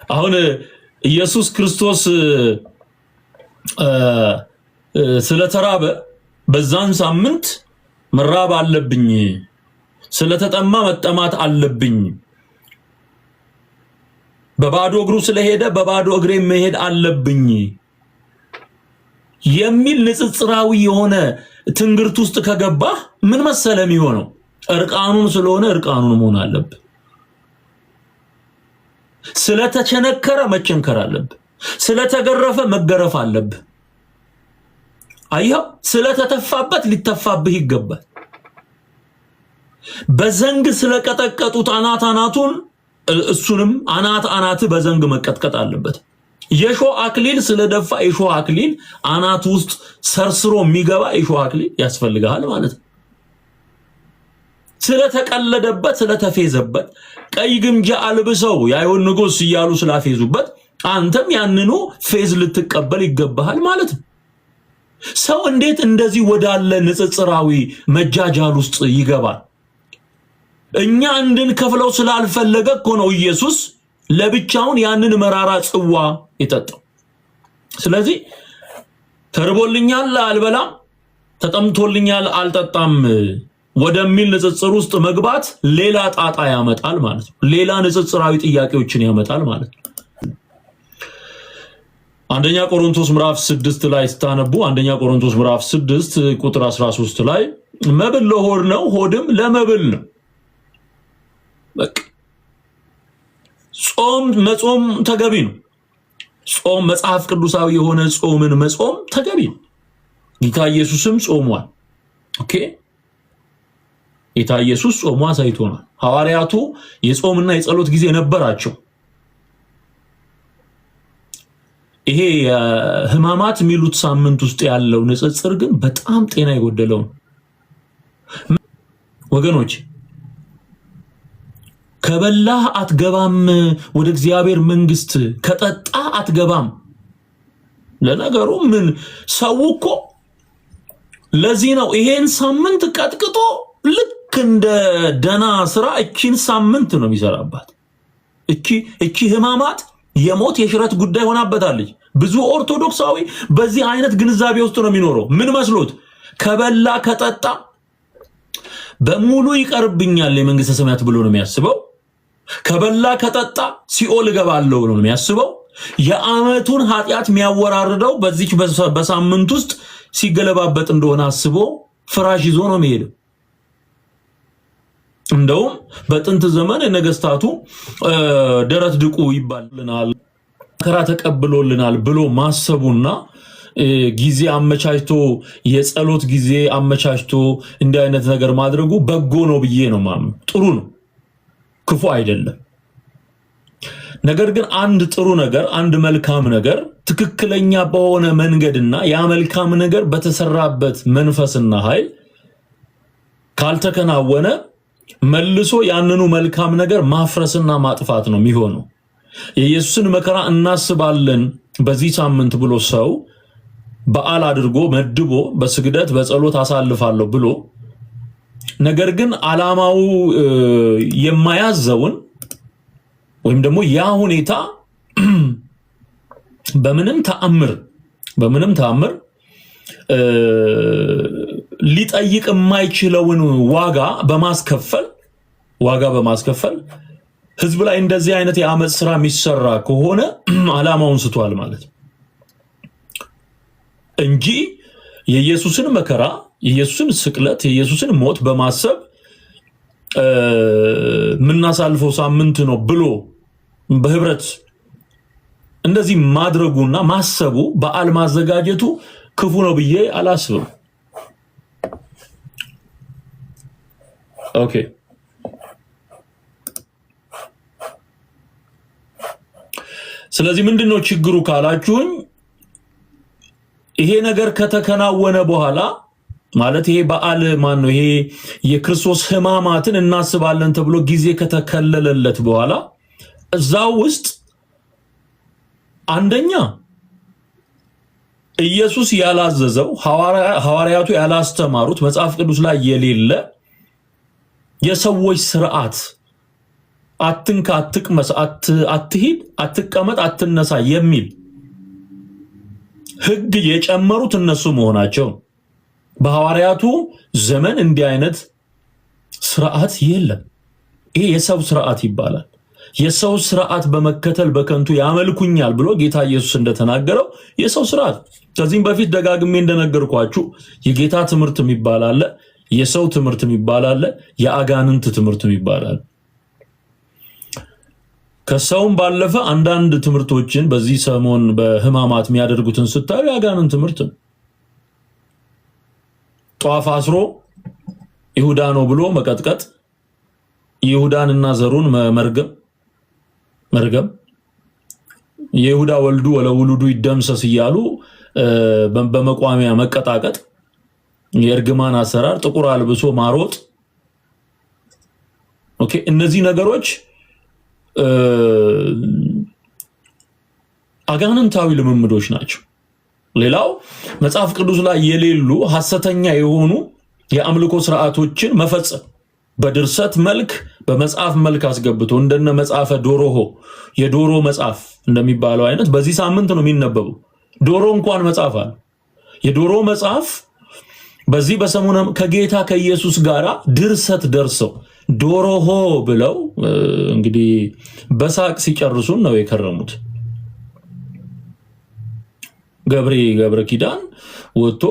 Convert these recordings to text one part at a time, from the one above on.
አሁን ኢየሱስ ክርስቶስ ስለተራበ በዛን ሳምንት መራብ አለብኝ፣ ስለተጠማ መጠማት አለብኝ፣ በባዶ እግሩ ስለሄደ በባዶ እግሬ መሄድ አለብኝ የሚል ንጽጽራዊ የሆነ ትንግርት ውስጥ ከገባ ምን መሰለም ይሆነው? እርቃኑን ስለሆነ እርቃኑን መሆን አለበት። ስለተቸነከረ መቸንከር አለበት። ስለተገረፈ መገረፍ አለበት። አየው፣ ስለተተፋበት ሊተፋብህ ይገባል። በዘንግ ስለቀጠቀጡት አናቱን እሱንም አናት በዘንግ መቀጥቀጥ አለበት። የሾህ አክሊል ስለደፋ የሾህ አክሊል አናት ውስጥ ሰርስሮ የሚገባ የሾህ አክሊል ያስፈልጋል ማለት ነው። ስለተቀለደበት ስለተፌዘበት ቀይ ግምጃ አልብሰው የአይሁድ ንጉስ እያሉ ስላፌዙበት አንተም ያንኑ ፌዝ ልትቀበል ይገባሃል ማለት ነው። ሰው እንዴት እንደዚህ ወዳለ ንጽጽራዊ መጃጃል ውስጥ ይገባል? እኛ እንድንከፍለው ስላልፈለገ እኮ ነው ኢየሱስ ለብቻውን ያንን መራራ ጽዋ ይጠጣው። ስለዚህ ተርቦልኛል አልበላም፣ ተጠምቶልኛል አልጠጣም ወደሚል ንጽጽር ውስጥ መግባት ሌላ ጣጣ ያመጣል ማለት ነው። ሌላ ንጽጽራዊ ጥያቄዎችን ያመጣል ማለት ነው። አንደኛ ቆሮንቶስ ምዕራፍ 6 ላይ ስታነቡ አንደኛ ቆሮንቶስ ምዕራፍ 6 ቁጥር 13 ላይ መብል ለሆድ ነው፣ ሆድም ለመብል ነው። በቃ ጾም መጾም ተገቢ ነው። ጾም መጽሐፍ ቅዱሳዊ የሆነ ጾምን መጾም ተገቢ ነው። ጌታ ኢየሱስም ጾሟል። ኦኬ፣ ጌታ ኢየሱስ ጾሟ ሳይቶናል። ሐዋርያቱ የጾምና የጸሎት ጊዜ ነበራቸው። ይሄ ህማማት የሚሉት ሳምንት ውስጥ ያለው ንጽጽር ግን በጣም ጤና የጎደለው ነው ወገኖች። ከበላህ አትገባም ወደ እግዚአብሔር መንግስት፣ ከጠጣ አትገባም። ለነገሩ ምን ሰው እኮ ለዚህ ነው ይሄን ሳምንት ቀጥቅጦ ልክ እንደ ደና ስራ እቺን ሳምንት ነው የሚሰራባት። እቺ ህማማት የሞት የሽረት ጉዳይ ሆናበታለች። ብዙ ኦርቶዶክሳዊ በዚህ አይነት ግንዛቤ ውስጥ ነው የሚኖረው። ምን መስሎት ከበላ ከጠጣ በሙሉ ይቀርብኛል የመንግስተ ሰማያት ብሎ ነው የሚያስበው። ከበላ ከጠጣ ሲኦል እገባለሁ ብሎ ነው የሚያስበው። የዓመቱን ኃጢአት የሚያወራርደው በዚህ በሳምንት ውስጥ ሲገለባበጥ እንደሆነ አስቦ ፍራሽ ይዞ ነው የሚሄደው። እንደውም በጥንት ዘመን ነገስታቱ ደረት ድቁ ይባልልናል፣ ከራ ተቀብሎልናል ብሎ ማሰቡና ጊዜ አመቻችቶ የጸሎት ጊዜ አመቻችቶ እንዲህ አይነት ነገር ማድረጉ በጎ ነው ብዬ ነው ማምነው። ጥሩ ነው፣ ክፉ አይደለም። ነገር ግን አንድ ጥሩ ነገር፣ አንድ መልካም ነገር ትክክለኛ በሆነ መንገድና ያ መልካም ነገር በተሰራበት መንፈስና ኃይል ካልተከናወነ መልሶ ያንኑ መልካም ነገር ማፍረስና ማጥፋት ነው የሚሆነው። የኢየሱስን መከራ እናስባለን በዚህ ሳምንት ብሎ ሰው በዓል አድርጎ መድቦ በስግደት በጸሎት አሳልፋለሁ ብሎ ነገር ግን ዓላማው የማያዘውን ወይም ደግሞ ያ ሁኔታ በምንም ተአምር ሊጠይቅ የማይችለውን ዋጋ በማስከፈል ህዝብ ላይ እንደዚህ አይነት የአመጽ ስራ የሚሰራ ከሆነ ዓላማውን ስቷል ማለት ነው እንጂ የኢየሱስን መከራ፣ የኢየሱስን ስቅለት፣ የኢየሱስን ሞት በማሰብ ምናሳልፈው ሳምንት ነው ብሎ በህብረት እንደዚህ ማድረጉና ማሰቡ በዓል ማዘጋጀቱ ክፉ ነው ብዬ አላስብም። ኦኬ፣ ስለዚህ ምንድነው ችግሩ ካላችሁኝ፣ ይሄ ነገር ከተከናወነ በኋላ ማለት ይሄ በዓል ማነው ይሄ የክርስቶስ ህማማትን እናስባለን ተብሎ ጊዜ ከተከለለለት በኋላ እዛው ውስጥ አንደኛ ኢየሱስ ያላዘዘው ሐዋርያቱ ያላስተማሩት መጽሐፍ ቅዱስ ላይ የሌለ የሰዎች ስርዓት አትንካ፣ አትቅመስ፣ አትሂድ፣ አትቀመጥ፣ አትነሳ የሚል ህግ የጨመሩት እነሱ መሆናቸው። በሐዋርያቱ ዘመን እንዲህ አይነት ስርዓት የለም። ይሄ የሰው ስርዓት ይባላል። የሰው ስርዓት በመከተል በከንቱ ያመልኩኛል ብሎ ጌታ ኢየሱስ እንደተናገረው የሰው ስርዓት። ከዚህም በፊት ደጋግሜ እንደነገርኳችሁ የጌታ ትምህርት የሚባል አለ፣ የሰው ትምህርት የሚባል አለ፣ የአጋንንት ትምህርት የሚባል አለ። ከሰውም ባለፈ አንዳንድ ትምህርቶችን በዚህ ሰሞን በህማማት የሚያደርጉትን ስታዩ የአጋንንት ትምህርት ነው። ጧፍ አስሮ ይሁዳ ነው ብሎ መቀጥቀጥ፣ ይሁዳንና ዘሩን መርገም፣ የይሁዳ ወልዱ ወለውሉዱ ይደምሰስ እያሉ በመቋሚያ መቀጣቀጥ፣ የእርግማን አሰራር፣ ጥቁር አልብሶ ማሮጥ። ኦኬ፣ እነዚህ ነገሮች አጋንንታዊ ልምምዶች ናቸው። ሌላው መጽሐፍ ቅዱስ ላይ የሌሉ ሐሰተኛ የሆኑ የአምልኮ ስርዓቶችን መፈጸም በድርሰት መልክ በመጽሐፍ መልክ አስገብቶ እንደነ መጽሐፈ ዶሮሆ የዶሮ መጽሐፍ እንደሚባለው አይነት በዚህ ሳምንት ነው የሚነበቡ። ዶሮ እንኳን መጽሐፍ አለ። የዶሮ መጽሐፍ በዚህ በሰሙነ ከጌታ ከኢየሱስ ጋር ድርሰት ደርሰው ዶሮሆ ብለው እንግዲህ በሳቅ ሲጨርሱን ነው የከረሙት። ገብረ ኪዳን ወጥቶ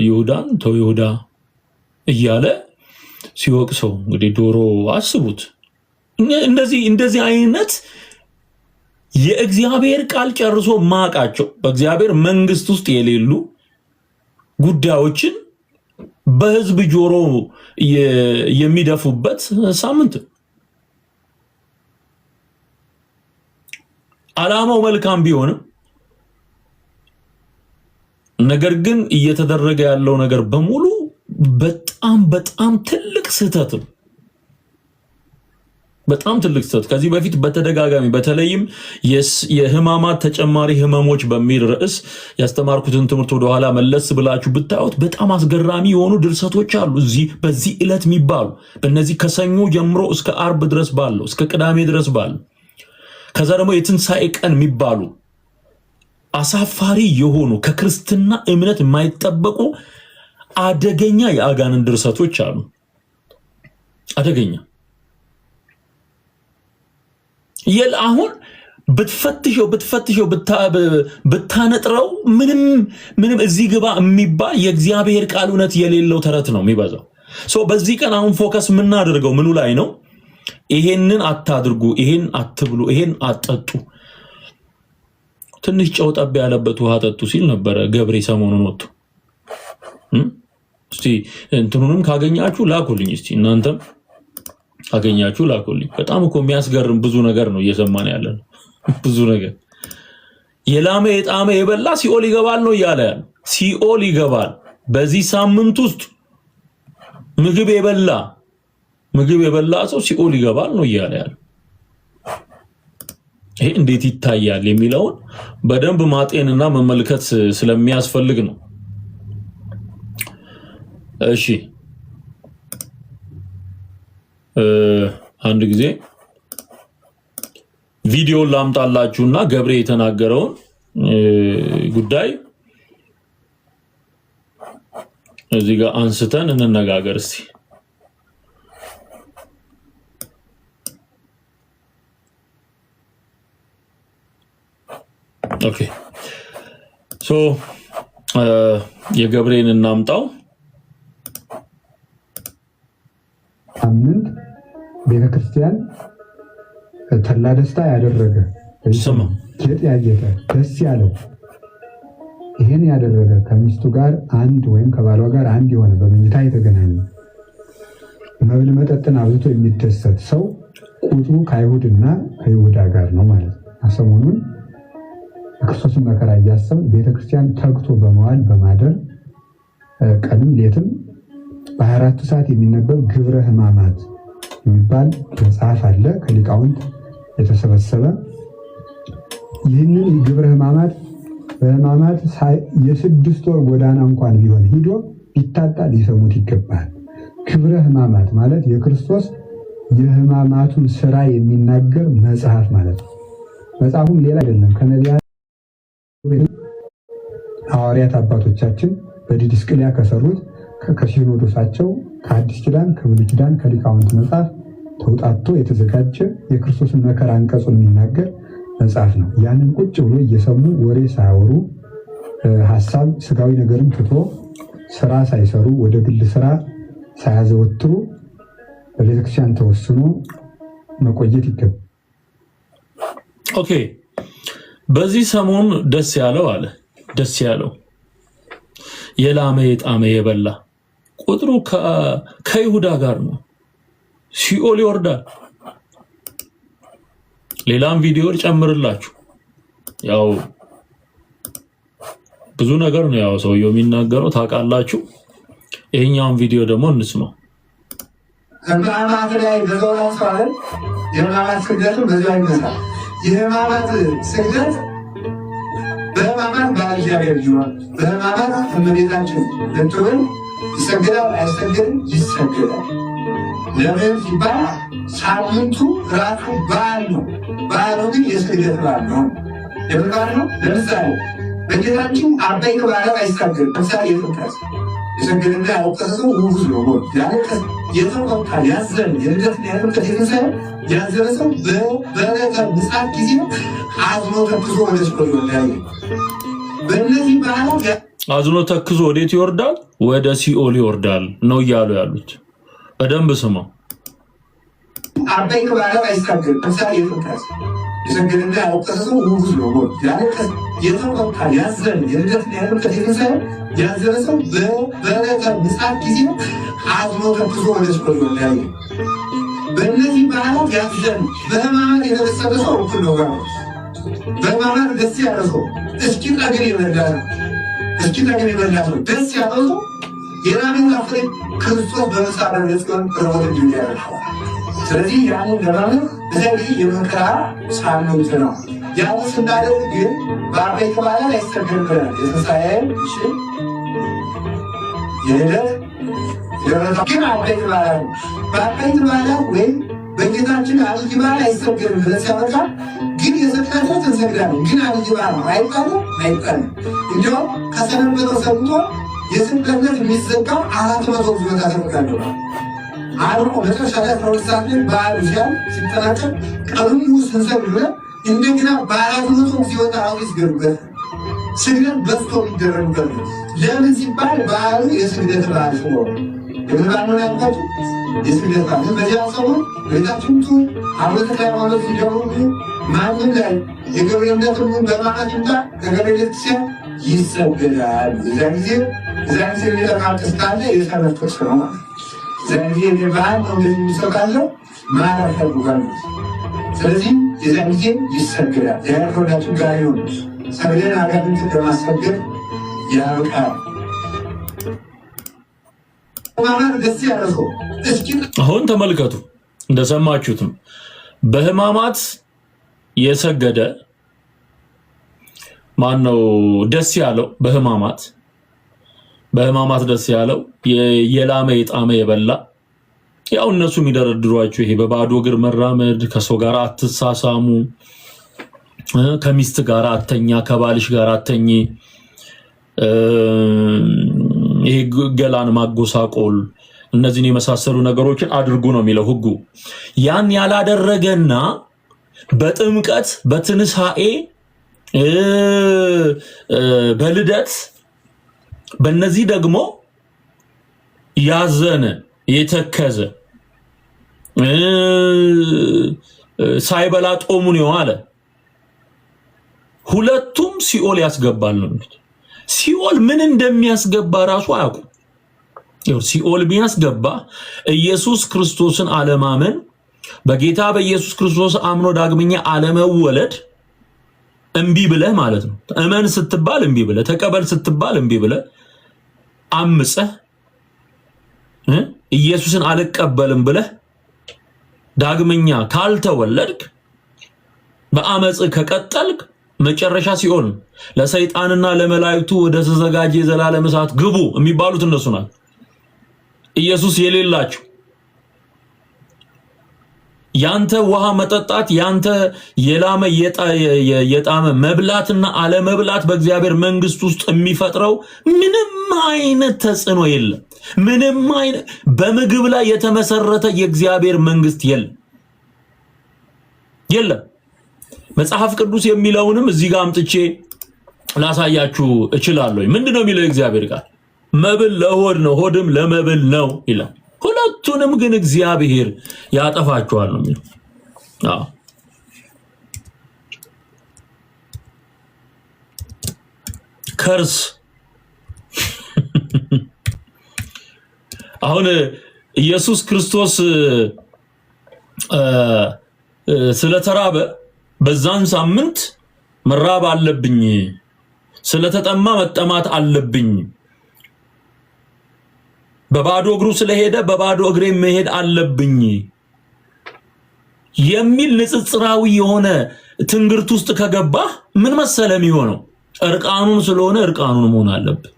ይሁዳን ተው ይሁዳ እያለ ሲወቅሰው እንግዲህ ዶሮ አስቡት። እንደዚህ አይነት የእግዚአብሔር ቃል ጨርሶ ማቃቸው በእግዚአብሔር መንግስት ውስጥ የሌሉ ጉዳዮችን በህዝብ ጆሮ የሚደፉበት ሳምንት። ዓላማው መልካም ቢሆንም ነገር ግን እየተደረገ ያለው ነገር በሙሉ በጣም ትልቅ ስህተት ነው። በጣም ትልቅ ስህተት። ከዚህ በፊት በተደጋጋሚ በተለይም የህማማት ተጨማሪ ህመሞች በሚል ርዕስ ያስተማርኩትን ትምህርት ወደ ኋላ መለስ ብላችሁ ብታዩት በጣም አስገራሚ የሆኑ ድርሰቶች አሉ። በዚህ ዕለት የሚባሉ በእነዚህ ከሰኞ ጀምሮ እስከ አርብ ድረስ ባለው እስከ ቅዳሜ ድረስ ባለው ከዛ ደግሞ የትንሣኤ ቀን የሚባሉ አሳፋሪ የሆኑ ከክርስትና እምነት የማይጠበቁ አደገኛ የአጋንንት ድርሰቶች አሉ። አደገኛ አሁን ብትፈትሸው ብታነጥረው ምንም እዚህ ግባ የሚባል የእግዚአብሔር ቃል እውነት የሌለው ተረት ነው የሚበዛው። በዚህ ቀን አሁን ፎከስ የምናደርገው ምኑ ላይ ነው? ይሄንን አታድርጉ፣ ይሄን አትብሉ፣ ይሄን አትጠጡ፣ ትንሽ ጨው ጠብ ያለበት ውሃ ጠጡ ሲል ነበረ ገብሬ ሰሞኑን ወጥቶ። እስቲ እንትኑንም ካገኛችሁ ላኩልኝ። እስቲ እናንተም አገኛችሁ ላኩልኝ። በጣም እኮ የሚያስገርም ብዙ ነገር ነው እየሰማን ያለን። ብዙ ነገር የላመ የጣመ የበላ ሲኦል ይገባል ነው እያለ ያለ። ሲኦል ይገባል። በዚህ ሳምንት ውስጥ ምግብ የበላ ሰው ሲኦል ይገባል ነው እያለ ያለ። ይሄ እንዴት ይታያል የሚለውን በደንብ ማጤንና መመልከት ስለሚያስፈልግ ነው። እሺ አንድ ጊዜ ቪዲዮ ላምጣላችሁና ገብሬ የተናገረውን ጉዳይ እዚህ ጋር አንስተን እንነጋገር እስቲ። ኦኬ የገብሬን እናምጣው። ሳምንት ቤተክርስቲያን ተላ ደስታ ያደረገ ጌጥ ያጌጠ ደስ ያለው ይሄን ያደረገ ከሚስቱ ጋር አንድ ወይም ከባሏ ጋር አንድ የሆነ በመኝታ የተገናኘ መብል መጠጥን አብዝቶ የሚደሰት ሰው ቁጥሩ ከአይሁድና ከይሁዳ ጋር ነው ማለት ነው። ሰሞኑን የክርስቶስን መከራ እያሰብን ቤተክርስቲያን ተግቶ በመዋል በማደር ቀንም ሌትም በ24 ሰዓት የሚነበብ ግብረ ሕማማት የሚባል መጽሐፍ አለ ከሊቃውንት የተሰበሰበ። ይህንን ግብረ ሕማማት በሕማማት የ6 ወር ጎዳና እንኳን ቢሆን ሂዶ ቢታጣ ሊሰሙት ይገባል። ግብረ ሕማማት ማለት የክርስቶስ የሕማማቱን ስራ የሚናገር መጽሐፍ ማለት ነው። መጽሐፉም ሌላ አይደለም። ከነቢያት ሐዋርያት አባቶቻችን በዲድስቅልያ ከሰሩት ከሲኖዶሳቸው ከአዲስ ኪዳን ከብሉይ ኪዳን ከሊቃውንት መጽሐፍ ተውጣቶ የተዘጋጀ የክርስቶስን መከራ አንቀጹን የሚናገር መጽሐፍ ነው። ያንን ቁጭ ብሎ እየሰሙ ወሬ ሳያወሩ ሐሳብ ስጋዊ ነገርን ትቶ ስራ ሳይሰሩ ወደ ግል ስራ ሳያዘወትሩ በቤተክርስቲያን ተወስኖ መቆየት ይገባል። ኦኬ፣ በዚህ ሰሞን ደስ ያለው አለ ደስ ያለው የላመ የጣመ የበላ ቁጥሩ ከይሁዳ ጋር ነው። ሲኦል ይወርዳል። ሌላም ቪዲዮ ጨምርላችሁ። ያው ብዙ ነገር ነው ያው ሰውየው የሚናገረው ታውቃላችሁ። ይሄኛውን ቪዲዮ ደግሞ እንስማው። ሕማማት ላይ በዞራው ሰዋል የሕማማት ስግደቱ በዚያ ይመጣል። የሕማማት ስግደት በሕማማት ባል ያገርጅዋል። በሕማማት እመቤታችን ልትሆን ይሰግዳል አይሰግድም? ይሰግዳል። ለምን ሲባል ሳምንቱ ራሱ በዓል ነው። በዓሉ ግን የስግደት በዓል ነው። የምን በዓል ነው? ለምሳሌ በጌታችን አባይ በዓል አይሰግድም። ምሳሌ የጥምቀት የሰገደና ያወቀሰ ሰው ውጉዝ ነው። ያለቀስ የተቆጣ ያዘን የልደት ያለቀስ የተሳለ ያዘነ ሰው በበረከ ምጽአት ጊዜ አዝኖ ተክዞ ወደ ሲኦል ይወርዳል። በእነዚህ በዓላት አዝኖ ተክዞ ወዴት ይወርዳል? ወደ ሲኦል ይወርዳል ነው እያሉ ያሉት። በደንብ ስማው። አባይ በዓል አይሰግድም። ምሳሌ የጥምቀት የሰገደና ያወቀሰ ሰው ውጉዝ ነው። ያለቀስ የተቆጣ ያዘን የልደት ያለቀስ የተሳለ ያዘነ ሰው በበረከ ምጽአት ጊዜ አዝኖ ተክዞ ወደ ሲኦል ይወርዳል። በእነዚህ በዓላት ያዘን በሕማማት የተበሰረ ሰው እኩል ነው። በሕማማት ደስ ያለ ሰው እስኪ ጠግብ ይበላ ሰው ደስ ያለው ሰው የራምን ፍሬ ክርስቶስ በመሳረ ለጽዮን ቅርቦት እንዲያደርግ። ስለዚህ ያንን ለማለት እዚህ የመከራ ሳምንት ነው። ያን ስናደርግ ግን በአበይት በዓላት አይሰገድም ብለናል። የትንሣኤ የልደት ግን አበይት በዓላት ነው። በአበይት በዓላት ወይም በጌታችን አብይ በዓል አይሰገድም ብለን ሲያበቃ ግን የሰጠነት እንሰግዳለን። ግን አብይ በዓል ነው አይባልም። እንዲሁም ከሰነበተው ሰምቶ የስቅለት የሚዘጋው 400 ዙመታ ሰምታለሁ አርቆ መጨረሻ ላይ 12 ሰዓት ላይ በዓሉ ሲያል ሲጠናቀቅ ቀኑን ሙሉ ስንሰግድ ብለን እንደገና በ400 ሲወጣ አሁን ይስገዱበት ስግደት በዝቶ የሚደረግበት ነው። ለምን ሲባል በዓሉ የስግደት በዓል ስለሆነ የምንባል ያልኳቸው የስግደት በዓል በዚያ ሰሞን ቤታችንቱ አብረት ሃይማኖት ሲደውሉ ማንም ላይ የገብርኤልነት በማለት እንዳ ከገብርኤል ሲያ ይሰገዳል። እዛ ጊዜ የሚጠቃቅስ ካለ የሰነቶች ነው ማለት እዛ ጊዜ ባህል ነው የሚሰው ካለው ማረፍ ያጉጋል። ስለዚህ የዛ ጊዜ ይሰገዳል። የያርቶዳችን ጋር ይሆን ሰግደን አጋንንት በማስፈገድ ያብቃል። ደስ ያደረገው አሁን ተመልከቱ፣ እንደሰማችሁት ነው። በሕማማት የሰገደ ማን ነው ደስ ያለው? በሕማማት ደስ ያለው የላመ የጣመ የበላ ያው እነሱ የሚደረድሯቸው ይሄ በባዶ እግር መራመድ፣ ከሰው ጋር አትሳሳሙ፣ ከሚስት ጋር አተኛ፣ ከባልሽ ጋር አተኝ፣ ይሄ ገላን ማጎሳቆል፣ እነዚህን የመሳሰሉ ነገሮችን አድርጉ ነው የሚለው ሕጉ። ያን ያላደረገና በጥምቀት በትንሣኤ በልደት በእነዚህ ደግሞ ያዘነ የተከዘ ሳይበላ ጦሙን የዋለ ሁለቱም ሲኦል ያስገባል ነው። ሲኦል ምን እንደሚያስገባ ራሱ አያውቁም። ሲኦል ቢያስገባ ኢየሱስ ክርስቶስን አለማመን፣ በጌታ በኢየሱስ ክርስቶስ አምኖ ዳግመኛ አለመወለድ እምቢ ብለህ ማለት ነው። እመን ስትባል እምቢ ብለህ፣ ተቀበል ስትባል እምቢ ብለህ አምፀህ ኢየሱስን አልቀበልም ብለህ ዳግመኛ ካልተወለድክ በአመጽ ከቀጠልክ መጨረሻ ሲኦል ነው። ለሰይጣንና ለመላእክቱ ወደ ተዘጋጀ የዘላለም እሳት ግቡ የሚባሉት እነሱ ናቸው። ኢየሱስ የሌላቸው ያንተ ውሃ መጠጣት ያንተ የላመ የጣመ መብላትና አለመብላት በእግዚአብሔር መንግስት ውስጥ የሚፈጥረው ምንም አይነት ተጽዕኖ የለም። ምንም አይነት በምግብ ላይ የተመሰረተ የእግዚአብሔር መንግስት የለም። መጽሐፍ ቅዱስ የሚለውንም እዚህ ጋር አምጥቼ ላሳያችሁ እችላለሁ። ምንድነው የሚለው እግዚአብሔር ቃል? መብል ለሆድ ነው፣ ሆድም ለመብል ነው ይላል። ሁለቱንም ግን እግዚአብሔር ያጠፋቸዋል ነው የሚለው። ከርስ አሁን ኢየሱስ ክርስቶስ ስለተራበ በዛን ሳምንት መራብ አለብኝ፣ ስለተጠማ መጠማት አለብኝ፣ በባዶ እግሩ ስለሄደ በባዶ እግሬ መሄድ አለብኝ የሚል ንጽጽራዊ የሆነ ትንግርት ውስጥ ከገባ ምን መሰለ የሚሆነው? እርቃኑን ስለሆነ እርቃኑን መሆን አለብህ።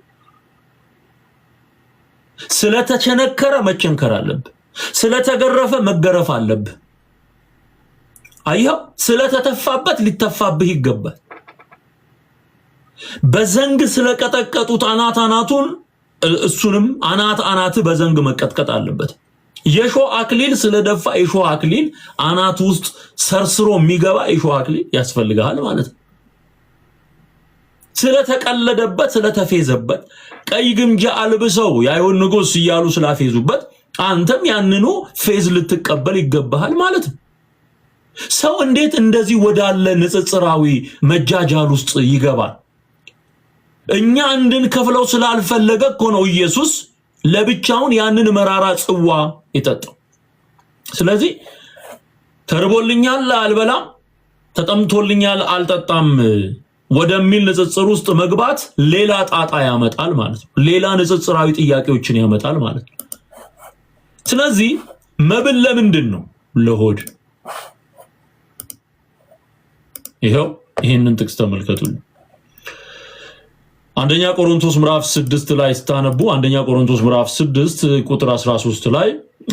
ስለተቸነከረ መቸንከር አለብህ። ስለተገረፈ መገረፍ አለብህ። አየው፣ ስለተተፋበት ሊተፋብህ ይገባል። በዘንግ ስለቀጠቀጡት አናቱን እሱንም አናት በዘንግ መቀጥቀጥ አለበት። የሾህ አክሊል ስለደፋ የሾህ አክሊል አናት ውስጥ ሰርስሮ የሚገባ የሾህ አክሊል ያስፈልጋል ማለት ነው። ስለተቀለደበት ስለተፌዘበት ቀይ ግምጃ አልብሰው የአይሁድ ንጉሥ እያሉ ስላፌዙበት አንተም ያንኑ ፌዝ ልትቀበል ይገባሃል ማለት ነው። ሰው እንዴት እንደዚህ ወዳለ ንጽጽራዊ መጃጃል ውስጥ ይገባል? እኛ እንድንከፍለው ስላልፈለገ እኮ ነው ኢየሱስ ለብቻውን ያንን መራራ ጽዋ የጠጣው። ስለዚህ ተርቦልኛል አልበላም፣ ተጠምቶልኛል አልጠጣም ወደሚል ንጽጽር ውስጥ መግባት ሌላ ጣጣ ያመጣል ማለት ነው። ሌላ ንጽጽራዊ ጥያቄዎችን ያመጣል ማለት ነው። ስለዚህ መብል ለምንድን ነው? ለሆድ። ይሄንን ጥቅስ ተመልከቱልኝ። አንደኛ ቆሮንቶስ ምዕራፍ 6 ላይ ስታነቡ አንደኛ ቆሮንቶስ ምዕራፍ 6 ቁጥር 13 ላይ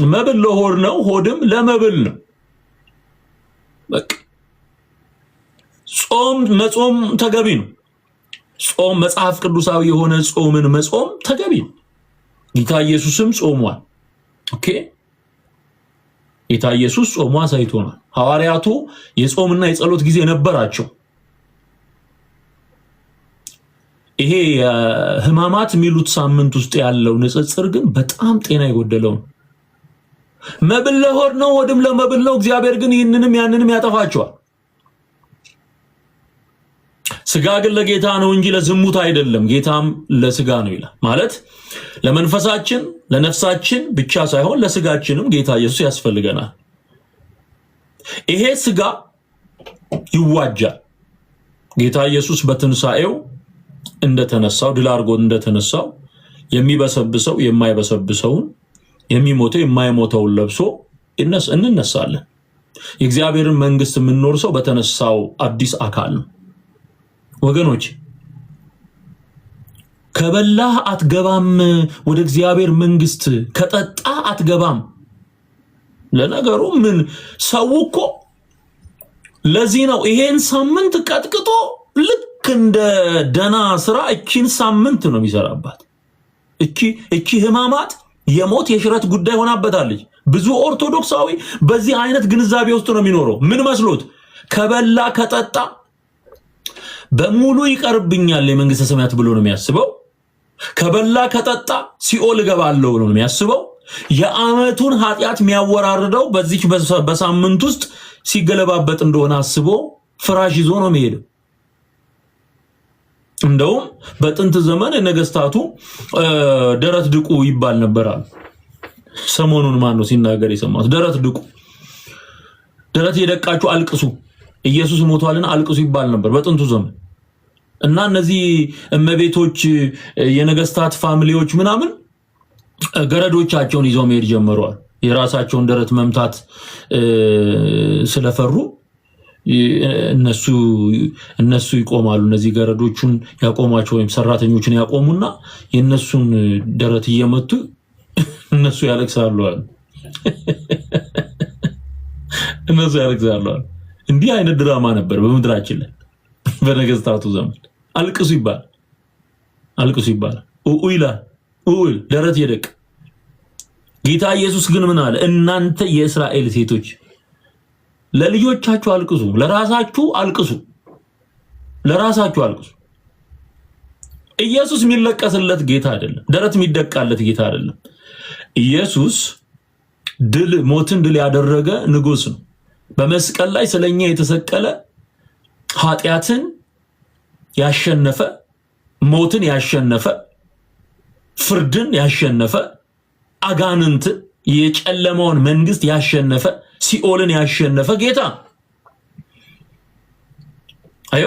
መብል ለሆድ ነው፣ ሆድም ለመብል ነው። በቃ መጾም ተገቢ ነው። ጾም መጽሐፍ ቅዱሳዊ የሆነ ጾምን መጾም ተገቢ ነው። ጌታ ኢየሱስም ጾሟል። ኦኬ፣ ጌታ ኢየሱስ ጾሟ አሳይቶናል። ሐዋርያቱ የጾምና የጸሎት ጊዜ ነበራቸው። ይሄ ህማማት የሚሉት ሳምንት ውስጥ ያለው ንጽጽር ግን በጣም ጤና የጎደለው ነው። መብል ለሆድ ነው፣ ሆድም ለመብል ነው። እግዚአብሔር ግን ይህንንም ያንንም ያጠፋቸዋል። ስጋ ግን ለጌታ ነው እንጂ ለዝሙት አይደለም፣ ጌታም ለስጋ ነው ይላል። ማለት ለመንፈሳችን ለነፍሳችን ብቻ ሳይሆን ለስጋችንም ጌታ ኢየሱስ ያስፈልገናል። ይሄ ስጋ ይዋጃል። ጌታ ኢየሱስ በትንሳኤው እንደተነሳው ድል አድርጎ እንደተነሳው የሚበሰብሰው የማይበሰብሰውን የሚሞተው የማይሞተውን ለብሶ እንነሳለን። የእግዚአብሔርን መንግስት የምንኖርሰው በተነሳው አዲስ አካል ነው። ወገኖች ከበላህ አትገባም ወደ እግዚአብሔር መንግስት፣ ከጠጣ አትገባም። ለነገሩ ምን ሰው እኮ ለዚህ ነው ይሄን ሳምንት ቀጥቅጦ ልክ እንደ ደና ስራ እቺን ሳምንት ነው የሚሰራባት። እቺ ህማማት የሞት የሽረት ጉዳይ ሆናበታለች። ብዙ ኦርቶዶክሳዊ በዚህ አይነት ግንዛቤ ውስጥ ነው የሚኖረው። ምን መስሎት ከበላ ከጠጣ በሙሉ ይቀርብኛል የመንግስተ ሰማያት ብሎ ነው የሚያስበው። ከበላ ከጠጣ ሲኦል እገባለሁ ብሎ ነው የሚያስበው። የዓመቱን ኃጢአት የሚያወራርደው በዚህ በሳምንት ውስጥ ሲገለባበጥ እንደሆነ አስቦ ፍራሽ ይዞ ነው የሚሄደው። እንደውም በጥንት ዘመን ነገስታቱ ደረት ድቁ ይባል ነበራል። ሰሞኑን ማን ነው ሲናገር የሰማሁት? ደረት ድቁ፣ ደረት የደቃችሁ አልቅሱ፣ ኢየሱስ ሞቷልና አልቅሱ ይባል ነበር በጥንቱ ዘመን። እና እነዚህ እመቤቶች የነገስታት ፋሚሊዎች ምናምን ገረዶቻቸውን ይዘው መሄድ ጀመሯል። የራሳቸውን ደረት መምታት ስለፈሩ እነሱ ይቆማሉ። እነዚህ ገረዶቹን ያቆማቸው ወይም ሰራተኞችን ያቆሙና የነሱን ደረት እየመቱ እነሱ ያለቅሳሉ አሉ። እነሱ ያለቅሳሉ። እንዲህ አይነት ድራማ ነበር በምድራችን ላይ በነገስታቱ ዘመን። አልቅሱ ይባላል። ይላል ደረት ይደቅ። ጌታ ኢየሱስ ግን ምን አለ? እናንተ የእስራኤል ሴቶች ለልጆቻችሁ አልቅሱ፣ ለራሳችሁ አልቅሱ። ኢየሱስ የሚለቀስለት ጌታ አይደለም። ደረት የሚደቃለት ጌታ አይደለም። ኢየሱስ ሞትን ድል ያደረገ ንጉስ ነው። በመስቀል ላይ ስለኛ የተሰቀለ ኃጢአትን ያሸነፈ፣ ሞትን ያሸነፈ፣ ፍርድን ያሸነፈ፣ አጋንንት የጨለማውን መንግስት ያሸነፈ፣ ሲኦልን ያሸነፈ ጌታ አዮ።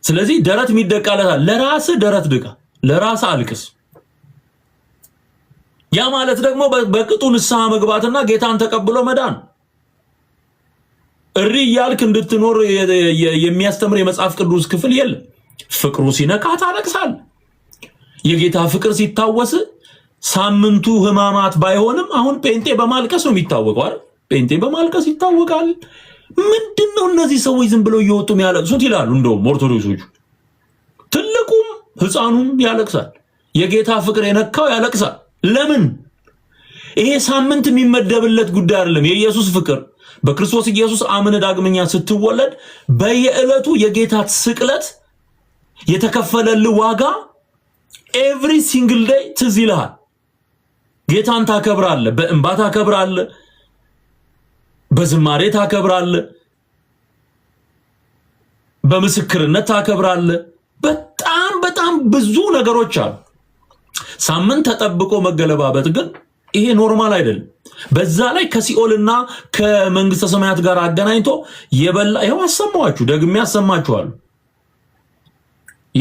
ስለዚህ ደረት የሚደቃለታል። ለራስ ደረት ድቃ፣ ለራስ አልቅስ። ያ ማለት ደግሞ በቅጡ ንስሐ መግባትና ጌታን ተቀብሎ መዳን። እሪ ያልክ እንድትኖር የሚያስተምር የመጽሐፍ ቅዱስ ክፍል የለም። ፍቅሩ ሲነካ ታለቅሳል። የጌታ ፍቅር ሲታወስ ሳምንቱ ህማማት ባይሆንም አሁን ጴንጤ በማልቀስ ነው የሚታወቀው አይደል? ጴንጤ በማልቀስ ይታወቃል። ምንድነው እነዚህ ሰዎች ዝም ብለው እየወጡ የሚያለቅሱት ይላሉ። እንደውም ኦርቶዶክሶቹ ትልቁም ህፃኑም ያለቅሳል። የጌታ ፍቅር የነካው ያለቅሳል። ለምን? ይሄ ሳምንት የሚመደብለት ጉዳይ አይደለም። የኢየሱስ ፍቅር በክርስቶስ ኢየሱስ አምነ ዳግመኛ ስትወለድ በየዕለቱ የጌታ ስቅለት የተከፈለልህ ዋጋ ኤቭሪ ሲንግል ዴይ ትዝ ይልሃል። ጌታን ታከብራለህ፣ በእንባ ታከብራለህ፣ በዝማሬ ታከብራለህ፣ በምስክርነት ታከብራለህ። በጣም ብዙ ነገሮች አሉ። ሳምንት ተጠብቆ መገለባበት ግን ይሄ ኖርማል አይደለም። በዛ ላይ ከሲኦልና ከመንግስተ ሰማያት ጋር አገናኝቶ የበላ ይሄው አሰማዋችሁ፣ ደግሜ ያሰማችኋለሁ።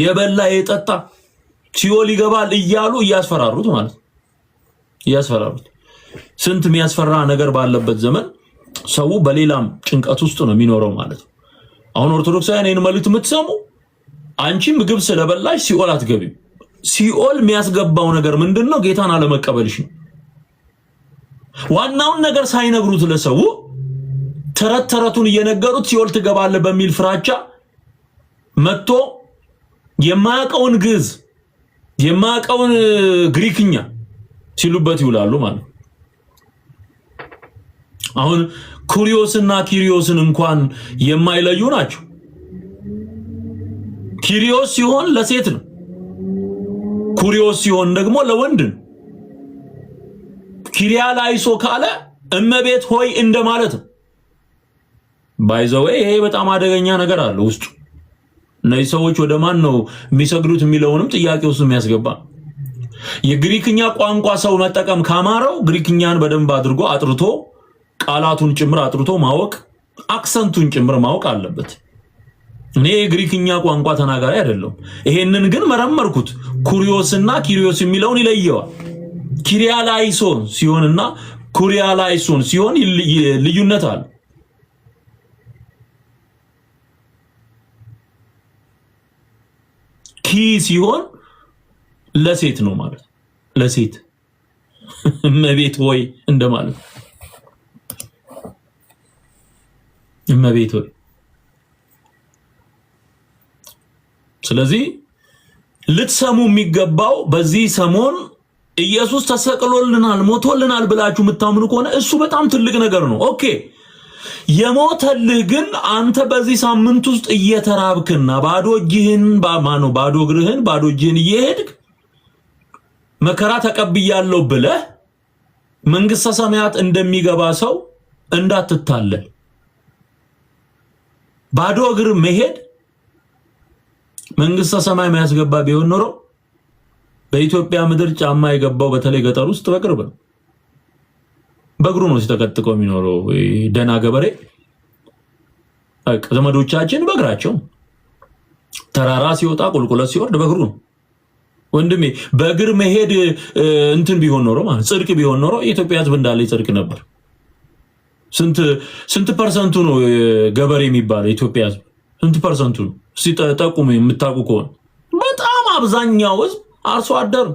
የበላ የጠጣ ሲኦል ይገባል እያሉ እያስፈራሩት ማለት ነው። እያስፈራሩት ስንት የሚያስፈራ ነገር ባለበት ዘመን ሰው በሌላም ጭንቀት ውስጥ ነው የሚኖረው ማለት ነው። አሁን ኦርቶዶክሳውያን ይሄን መልእክት የምትሰሙ አንቺ ምግብ ስለበላሽ ሲኦል አትገቢም። ሲኦል የሚያስገባው ነገር ምንድነው? ጌታን አለመቀበልሽ ነው። ዋናውን ነገር ሳይነግሩት ለሰው ተረቱን እየነገሩት ሲኦል ትገባለህ በሚል ፍራቻ መጥቶ የማያውቀውን ግዕዝ የማያውቀውን ግሪክኛ ሲሉበት ይውላሉ ማለት ነው። አሁን ኩሪዮስና ኪሪዮስን እንኳን የማይለዩ ናቸው። ኪሪዮስ ሲሆን ለሴት ነው፣ ኩሪዮስ ሲሆን ደግሞ ለወንድ ነው። ኪሪያ ላይሶ ካለ እመቤት ሆይ እንደማለት ነው። ባይዘው ይሄ በጣም አደገኛ ነገር አለ ውስጡ። እነዚህ ሰዎች ወደ ማን ነው የሚሰግዱት የሚለውንም ጥያቄ ውስጥ የሚያስገባ። የግሪክኛ ቋንቋ ሰው መጠቀም ካማረው ግሪክኛን በደንብ አድርጎ አጥርቶ ቃላቱን ጭምር አጥርቶ ማወቅ፣ አክሰንቱን ጭምር ማወቅ አለበት። እኔ የግሪክኛ ቋንቋ ተናጋሪ አይደለም። ይሄንን ግን መረመርኩት። ኩሪዮስና ኪሪዮስ የሚለውን ይለየዋል። ኪሪያላይሶን ሲሆንና ኩሪያላይሶን ሲሆን ልዩነት አለ። ኪ ሲሆን ለሴት ነው ማለት፣ ለሴት እመቤት ሆይ እንደማለት። እመቤት ሆይ። ስለዚህ ልትሰሙ የሚገባው በዚህ ሰሞን ኢየሱስ ተሰቅሎልናል ሞቶልናል ብላችሁ የምታምኑ ከሆነ እሱ በጣም ትልቅ ነገር ነው። ኦኬ። የሞተልህ ግን አንተ በዚህ ሳምንት ውስጥ እየተራብክና ባዶ እጅህን እየሄድክ መከራ ተቀብያለሁ ብለህ መንግስተ ሰማያት እንደሚገባ ሰው እንዳትታለል። ባዶ እግር መሄድ መንግስተ ሰማይ የሚያስገባ ቢሆን ኖሮ በኢትዮጵያ ምድር ጫማ የገባው በተለይ ገጠር ውስጥ በቅርብ ነው። በእግሩ ነው ሲተከትከው የሚኖረው ደና ገበሬ። ዘመዶቻችን በእግራቸው ተራራ ሲወጣ ቁልቁለት ሲወርድ በእግሩ ነው። ወንድሜ በእግር መሄድ እንትን ቢሆን ኖሮ ማለት ጽድቅ ቢሆን ኖሮ የኢትዮጵያ ህዝብ እንዳለ ይጽድቅ ነበር። ስንት ፐርሰንቱ ነው ገበሬ የሚባለው ኢትዮጵያ ህዝብ? ስንት ፐርሰንቱ ነው? ሲጠቁም የምታውቁ ከሆነ በጣም አብዛኛው ህዝብ አርሶ አደር።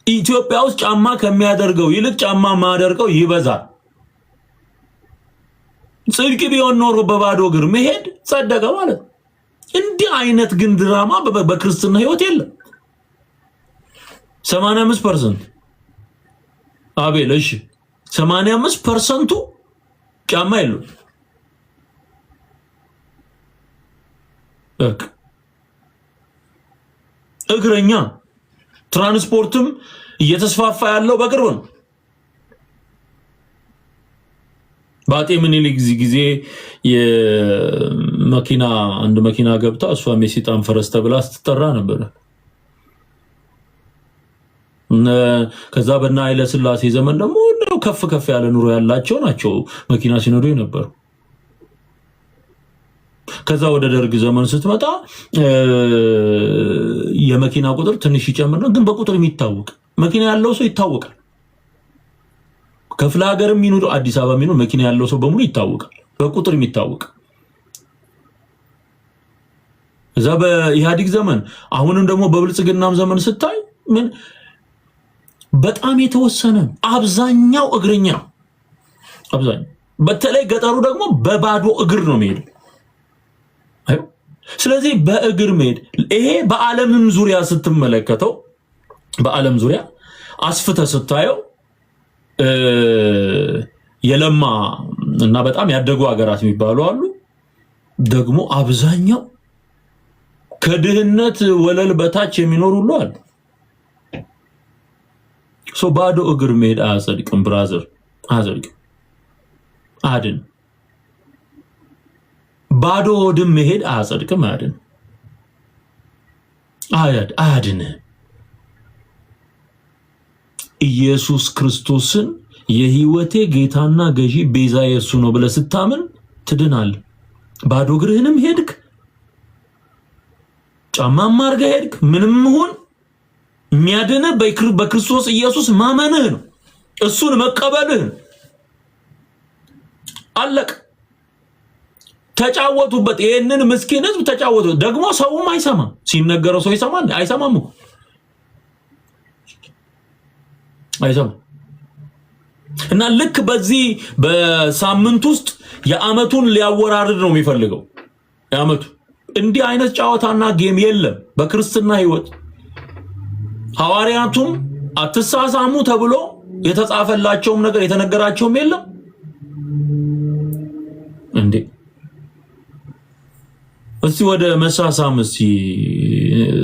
ኢትዮጵያ ውስጥ ጫማ ከሚያደርገው ይልቅ ጫማ ማደርገው ይበዛል። ጽድቅ ቢሆን ኖሮ በባዶ እግር መሄድ ጸደቀ ማለት። እንዲህ አይነት ግን ድራማ በክርስትና ህይወት የለም። 85% አቤል እሺ 85% ጫማ የለው። እግረኛ ትራንስፖርትም እየተስፋፋ ያለው በቅርብ ነው። ባጤ ምኒልክ ጊዜ የመኪና አንድ መኪና ገብታ እሷም የሰይጣን ፈረስ ተብላ ስትጠራ ነበር። ከዛ በእነ ኃይለ ሥላሴ ዘመን ደግሞ ከፍ ከፍ ያለ ኑሮ ያላቸው ናቸው መኪና ሲነዱ ነበር። ከዛ ወደ ደርግ ዘመን ስትመጣ የመኪና ቁጥር ትንሽ ይጨምርና ግን በቁጥር የሚታወቅ መኪና ያለው ሰው ይታወቃል። ከፍለ ሀገርም ይኑር አዲስ አበባ ይኑር መኪና ያለው ሰው በሙሉ ይታወቃል፣ በቁጥር የሚታወቅ። እዛ በኢህአዲግ ዘመን አሁንም ደግሞ በብልጽግናም ዘመን ስታይ ምን በጣም የተወሰነ አብዛኛው እግረኛ አብዛኛው በተለይ ገጠሩ ደግሞ በባዶ እግር ነው የሚሄድ። ስለዚህ በእግር መሄድ ይሄ በዓለምም ዙሪያ ስትመለከተው በዓለም ዙሪያ አስፍተ ስታየው የለማ እና በጣም ያደጉ ሀገራት የሚባሉ አሉ። ደግሞ አብዛኛው ከድህነት ወለል በታች የሚኖር ሁሉ አሉ። ባዶ እግር መሄድ አያጸድቅም ብራዘር፣ አያጸድቅም። አድን ባዶ ሆድም መሄድ አያጸድቅም፣ አያድን አያድን። ኢየሱስ ክርስቶስን የህይወቴ ጌታና ገዢ ቤዛ የሱ ነው ብለህ ስታምን ትድናል። ባዶ እግርህንም ሄድክ ጫማም አድርገህ ሄድክ ምንም ይሁን የሚያድንህ በክርስቶስ ኢየሱስ ማመንህ ነው፣ እሱን መቀበልህ ነው። አለቅ። ተጫወቱበት። ይሄንን ምስኪን ህዝብ ተጫወቱ። ደግሞ ሰውም አይሰማም። ሲነገረው ሰው ይሰማል? አይሰማም እኮ አይሰማም። እና ልክ በዚህ በሳምንት ውስጥ የአመቱን ሊያወራርድ ነው የሚፈልገው። የአመቱ እንዲህ አይነት ጨዋታና ጌም የለም በክርስትና ህይወት። ሐዋርያቱም አትሳሳሙ ተብሎ የተጻፈላቸውም ነገር የተነገራቸውም የለም እንዴ። እስቲ ወደ መሳሳም እስቲ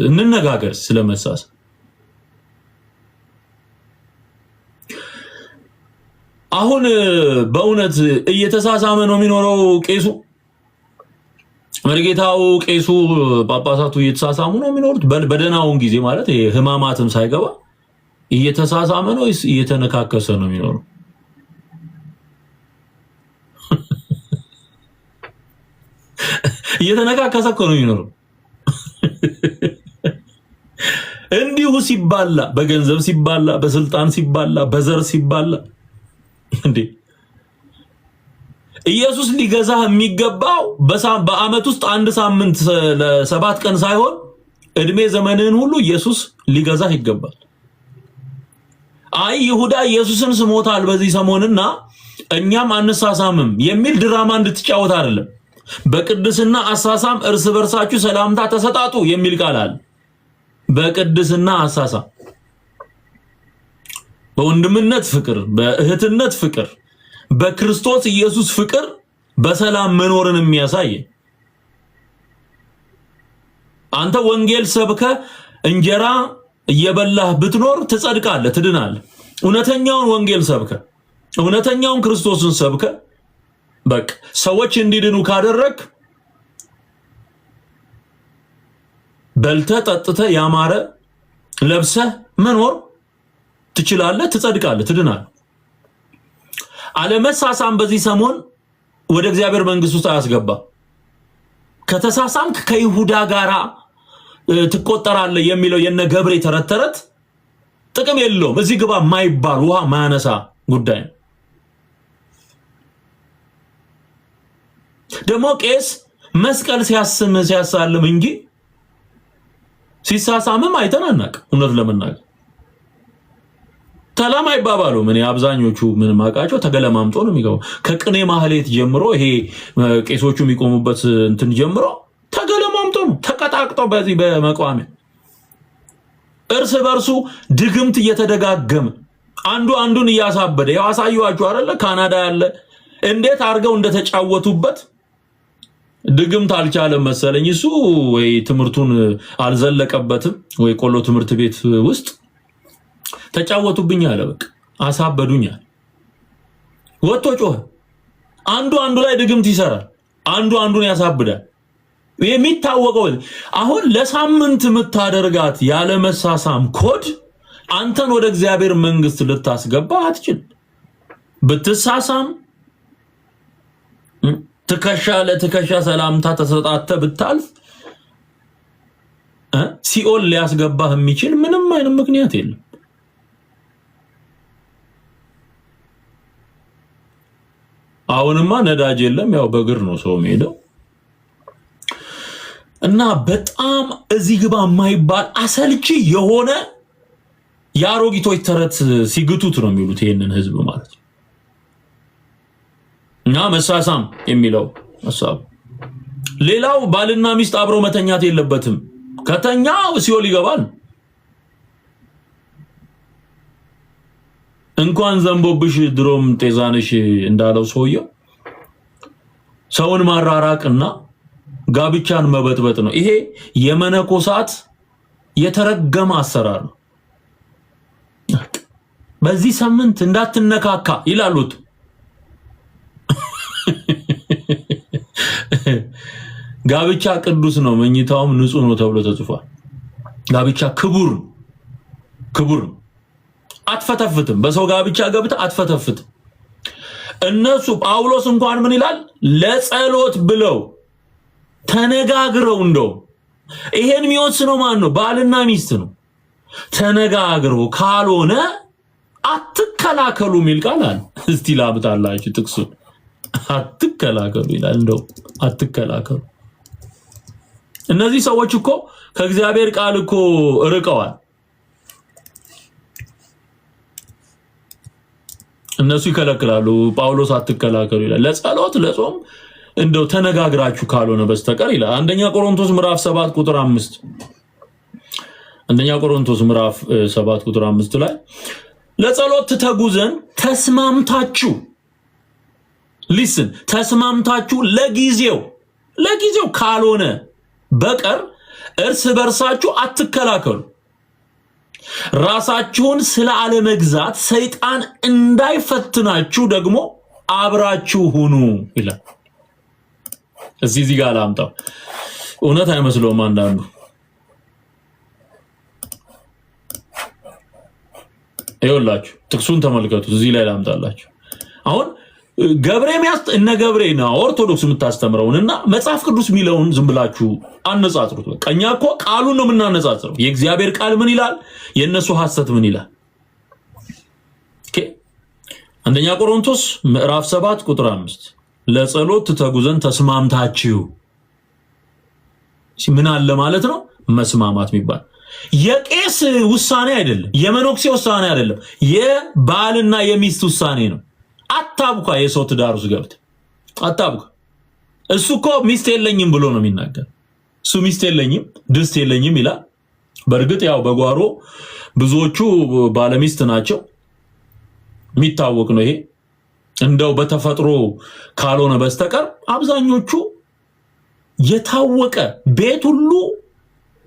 እንነጋገር ስለ መሳሳም። አሁን በእውነት እየተሳሳመ ነው የሚኖረው ቄሱ መርጌታው፣ ቄሱ፣ ጳጳሳቱ እየተሳሳሙ ነው የሚኖሩት በደናውን ጊዜ ማለት ህማማትም ሳይገባ እየተሳሳመ ነው ወይስ እየተነካከሰ ነው የሚኖረው? እየተነካከሰ እኮ ነው የሚኖረው። እንዲሁ ሲባላ፣ በገንዘብ ሲባላ፣ በስልጣን ሲባላ፣ በዘር ሲባላ እንዴ ኢየሱስ ሊገዛህ የሚገባው በአመት ውስጥ አንድ ሳምንት ለ7 ቀን ሳይሆን እድሜ ዘመንህን ሁሉ ኢየሱስ ሊገዛህ ይገባል። አይ ይሁዳ ኢየሱስን ስሞታል በዚህ ሰሞንና እኛም አንሳሳምም የሚል ድራማ እንድትጫወት አይደለም። በቅድስና አሳሳም እርስ በርሳችሁ ሰላምታ ተሰጣጡ የሚል ቃል አለ። በቅድስና አሳሳም፣ በወንድምነት ፍቅር፣ በእህትነት ፍቅር፣ በክርስቶስ ኢየሱስ ፍቅር በሰላም መኖርን የሚያሳይ። አንተ ወንጌል ሰብከ እንጀራ እየበላህ ብትኖር ትጸድቃለህ፣ ትድናለህ። እውነተኛውን ወንጌል ሰብከ እውነተኛውን ክርስቶስን ሰብከ በቃ ሰዎች እንዲድኑ ካደረክ በልተህ ጠጥተህ ያማረ ለብሰህ መኖር ትችላለህ፣ ትጸድቃለህ፣ ትድናለህ። አለመሳሳም በዚህ ሰሞን ወደ እግዚአብሔር መንግስት ውስጥ አያስገባ። ከተሳሳምክ ከይሁዳ ጋራ ትቆጠራለህ የሚለው የነ ገብሬ ተረት ጥቅም የለውም። እዚህ ግባ ማይባል ውሃ ማያነሳ ጉዳይ ነው። ደግሞ ቄስ መስቀል ሲያሳልም እንጂ ሲሳሳምም አይተናናቅ። እውነት ለመናገር ትከላም አይባባሉ ምን አብዛኞቹ ምን ማቃቸው ተገለማምጦ ነው የሚገባው። ከቅኔ ማህሌት ጀምሮ ይሄ ቄሶቹ የሚቆሙበት እንትን ጀምሮ ተገለማምጦ ነው ተቀጣቅጠው በዚህ በመቋሚያ እርስ በርሱ ድግምት እየተደጋገመ አንዱ አንዱን እያሳበደ ያው አሳዩአችሁ አይደለ? ካናዳ ያለ እንዴት አርገው እንደተጫወቱበት ድግምት አልቻለም መሰለኝ እሱ ወይ ትምርቱን አልዘለቀበትም ወይ ቆሎ ትምርት ቤት ውስጥ ተጫወቱብኝ አለ። በቃ አሳበዱኝ አለ። ወጥቶ ጮኸ። አንዱ አንዱ ላይ ድግምት ይሰራል፣ አንዱ አንዱን ያሳብዳል። የሚታወቀው አሁን ለሳምንት የምታደርጋት ያለ መሳሳም ኮድ አንተን ወደ እግዚአብሔር መንግስት ልታስገባ አትችል። ብትሳሳም ትከሻ ለትከሻ ሰላምታ ተሰጣተ ብታልፍ ሲኦል ሊያስገባህ የሚችል ምንም አይነት ምክንያት የለም። አሁንማ ነዳጅ የለም፣ ያው በእግር ነው ሰው የሚሄደው። እና በጣም እዚህ ግባ የማይባል አሰልቺ የሆነ የአሮጊቶች ተረት ሲግቱት ነው የሚሉት ይሄንን ህዝብ ማለት ነው። እና መሳሳም የሚለው ሐሳብ ሌላው ባልና ሚስት አብሮ መተኛት የለበትም። ከተኛ ሲኦል ይገባል። እንኳን ዘንቦብሽ ድሮም ጤዛነሽ እንዳለው ሰውየው ሰውን ማራራቅና ጋብቻን መበጥበጥ ነው። ይሄ የመነኮሳት የተረገመ አሰራር ነው። በዚህ ሳምንት እንዳትነካካ ይላሉት። ጋብቻ ቅዱስ ነው፣ መኝታውም ንጹህ ነው ተብሎ ተጽፏል። ጋብቻ ክቡር ነው። አትፈተፍትም። በሰው ጋብቻ ገብተህ አትፈተፍትም። እነሱ ጳውሎስ እንኳን ምን ይላል? ለጸሎት ብለው ተነጋግረው እንደው ይሄን የሚወስነው ማን ነው? ባልና ሚስት ነው። ተነጋግረው ካልሆነ አትከላከሉ የሚል ቃል አለ። እስቲ ላምጣላችሁ ጥቅሱ። አትከላከሉ ይላል። እንደው አትከላከሉ። እነዚህ ሰዎች እኮ ከእግዚአብሔር ቃል እኮ ርቀዋል። እነሱ ይከለክላሉ። ጳውሎስ አትከላከሉ ይላል። ለጸሎት ለጾም እንደው ተነጋግራችሁ ካልሆነ በስተቀር ይላል። አንደኛ ቆሮንቶስ ምዕራፍ 7 ቁጥር 5 አንደኛ ቆሮንቶስ ምዕራፍ 7 ቁጥር 5 ላይ ለጸሎት ትተጉ ዘንድ ተስማምታችሁ ተስማምታችሁ ለጊዜው ካልሆነ በቀር እርስ በርሳችሁ አትከላከሉ፣ ራሳችሁን ስለ አለመግዛት ሰይጣን እንዳይፈትናችሁ ደግሞ አብራችሁ ሁኑ ይላል። እዚህ ጋር ላምጣው። እውነት አይመስለውም አንዳንዱ። ይኸውላችሁ ጥቅሱን ተመልከቱ። እዚህ ላይ ላምጣላችሁ። አሁን ገብሬ እነ ገብሬ ነው ኦርቶዶክስ የምታስተምረውንና መጽሐፍ ቅዱስ የሚለውን ዝም ብላችሁ አነጻጽሩት። በቃ እኛ እኮ ቃሉን ነው የምናነጻጽረው። የእግዚአብሔር ቃል ምን ይላል? የእነሱ ሐሰት ምን ይላል? አንደኛ ቆሮንቶስ ምዕራፍ 7 ቁጥር 5 ለጸሎት ትተጉ ዘንድ ተስማምታችሁ ምን አለ ማለት ነው? መስማማት የሚባል የቄስ ውሳኔ አይደለም፣ የመኖክሴ ውሳኔ አይደለም፣ የባልና የሚስት ውሳኔ ነው። አታብኳ የሰው ትዳር ውስጥ ገብተህ አታብኳ። እሱ እኮ ሚስት የለኝም ብሎ ነው የሚናገር። እሱ ሚስት የለኝም ድስት የለኝም ይላል። በእርግጥ ያው በጓሮ ብዙዎቹ ባለሚስት ናቸው፣ የሚታወቅ ነው ይሄ። እንደው በተፈጥሮ ካልሆነ በስተቀር አብዛኞቹ የታወቀ ቤት ሁሉ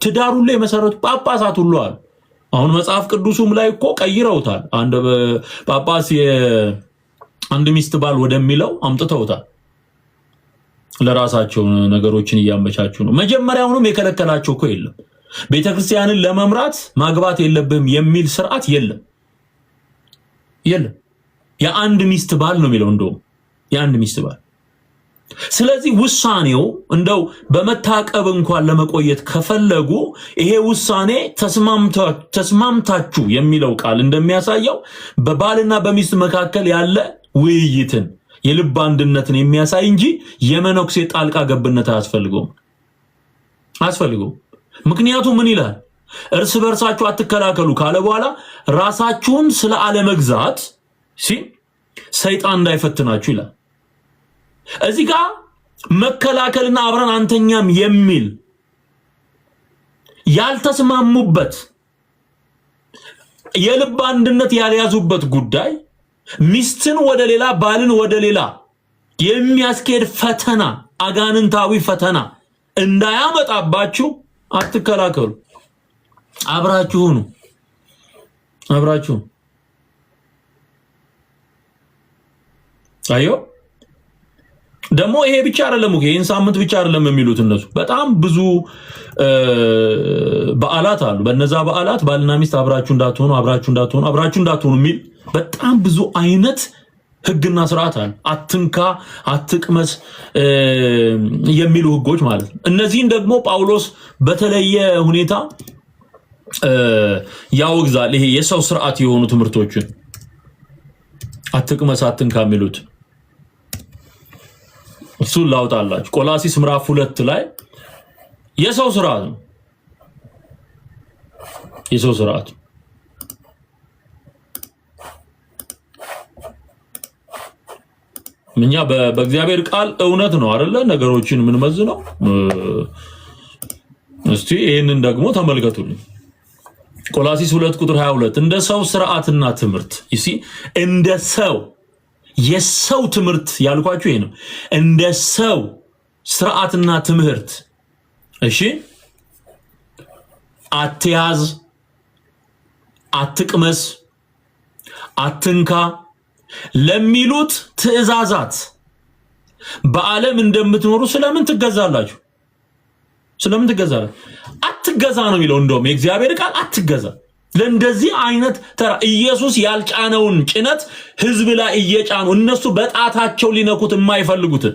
ትዳር ሁሉ የመሰረቱ ጳጳሳት ሁሉ አሉ። አሁን መጽሐፍ ቅዱሱም ላይ እኮ ቀይረውታል። አንድ ጳጳስ አንድ ሚስት ባል ወደሚለው አምጥተውታል። ለራሳቸው ነገሮችን እያመቻቹ ነው። መጀመሪያውንም የከለከላቸው እኮ የለም። ቤተክርስቲያንን ለመምራት ማግባት የለብህም የሚል ስርዓት የለም። የአንድ ሚስት ባል ነው የሚለው፣ እንደውም የአንድ ሚስት ባል። ስለዚህ ውሳኔው እንደው በመታቀብ እንኳን ለመቆየት ከፈለጉ ይሄ ውሳኔ ተስማምታችሁ የሚለው ቃል እንደሚያሳየው በባልና በሚስት መካከል ያለ ውይይትን የልብ አንድነትን የሚያሳይ እንጂ የመኖክሴ ጣልቃ ገብነት አያስፈልገውም። ምክንያቱም ምን ይላል? እርስ በርሳችሁ አትከላከሉ ካለ በኋላ ራሳችሁን ስለ አለመግዛት ሰይጣን እንዳይፈትናችሁ ይላል። እዚህ ጋር መከላከልና አብረን አንተኛም የሚል ያልተስማሙበት የልብ አንድነት ያልያዙበት ጉዳይ ሚስትን ወደ ሌላ ባልን ወደ ሌላ የሚያስኬድ ፈተና አጋንንታዊ ፈተና እንዳያመጣባችሁ አትከላከሉ። አብራችሁ ሁኑ። አብራችሁ አዮ ደግሞ ይሄ ብቻ አይደለም እኮ ይሄን ሳምንት ብቻ አይደለም የሚሉት እነሱ በጣም ብዙ በዓላት አሉ። በእነዛ በዓላት ባልና ሚስት አብራችሁ እንዳትሆኑ የሚል በጣም ብዙ አይነት ህግና ስርዓት አለ። አትንካ፣ አትቅመስ የሚሉ ህጎች ማለት ነው። እነዚህን ደግሞ ጳውሎስ በተለየ ሁኔታ ያወግዛል። ይሄ የሰው ስርዓት የሆኑ ትምህርቶችን አትቅመስ፣ አትንካ የሚሉት እሱን ላውጣላችሁ። ቆላሲስ ምዕራፍ 2 ላይ የሰው ስርዓት ነው። የሰው ስርዓት እኛ በእግዚአብሔር ቃል እውነት ነው አይደለ ነገሮችን ምን መዝነው። እስቲ ይሄንን ደግሞ ተመልከቱልኝ። ቆላሲስ 2 ቁጥር 22 እንደ ሰው ስርዓትና ትምህርት ይሲ እንደ ሰው የሰው ትምህርት ያልኳችሁ ይሄ ነው። እንደ ሰው ስርዓትና ትምህርት እሺ አትያዝ፣ አትቅመስ፣ አትንካ ለሚሉት ትእዛዛት በዓለም እንደምትኖሩ ስለምን ትገዛላችሁ? ስለምን ትገዛላችሁ? አትገዛ ነው የሚለው። እንደውም የእግዚአብሔር ቃል አትገዛ ለእንደዚህ አይነት ተራ ኢየሱስ ያልጫነውን ጭነት ህዝብ ላይ እየጫኑ እነሱ በጣታቸው ሊነኩት የማይፈልጉትን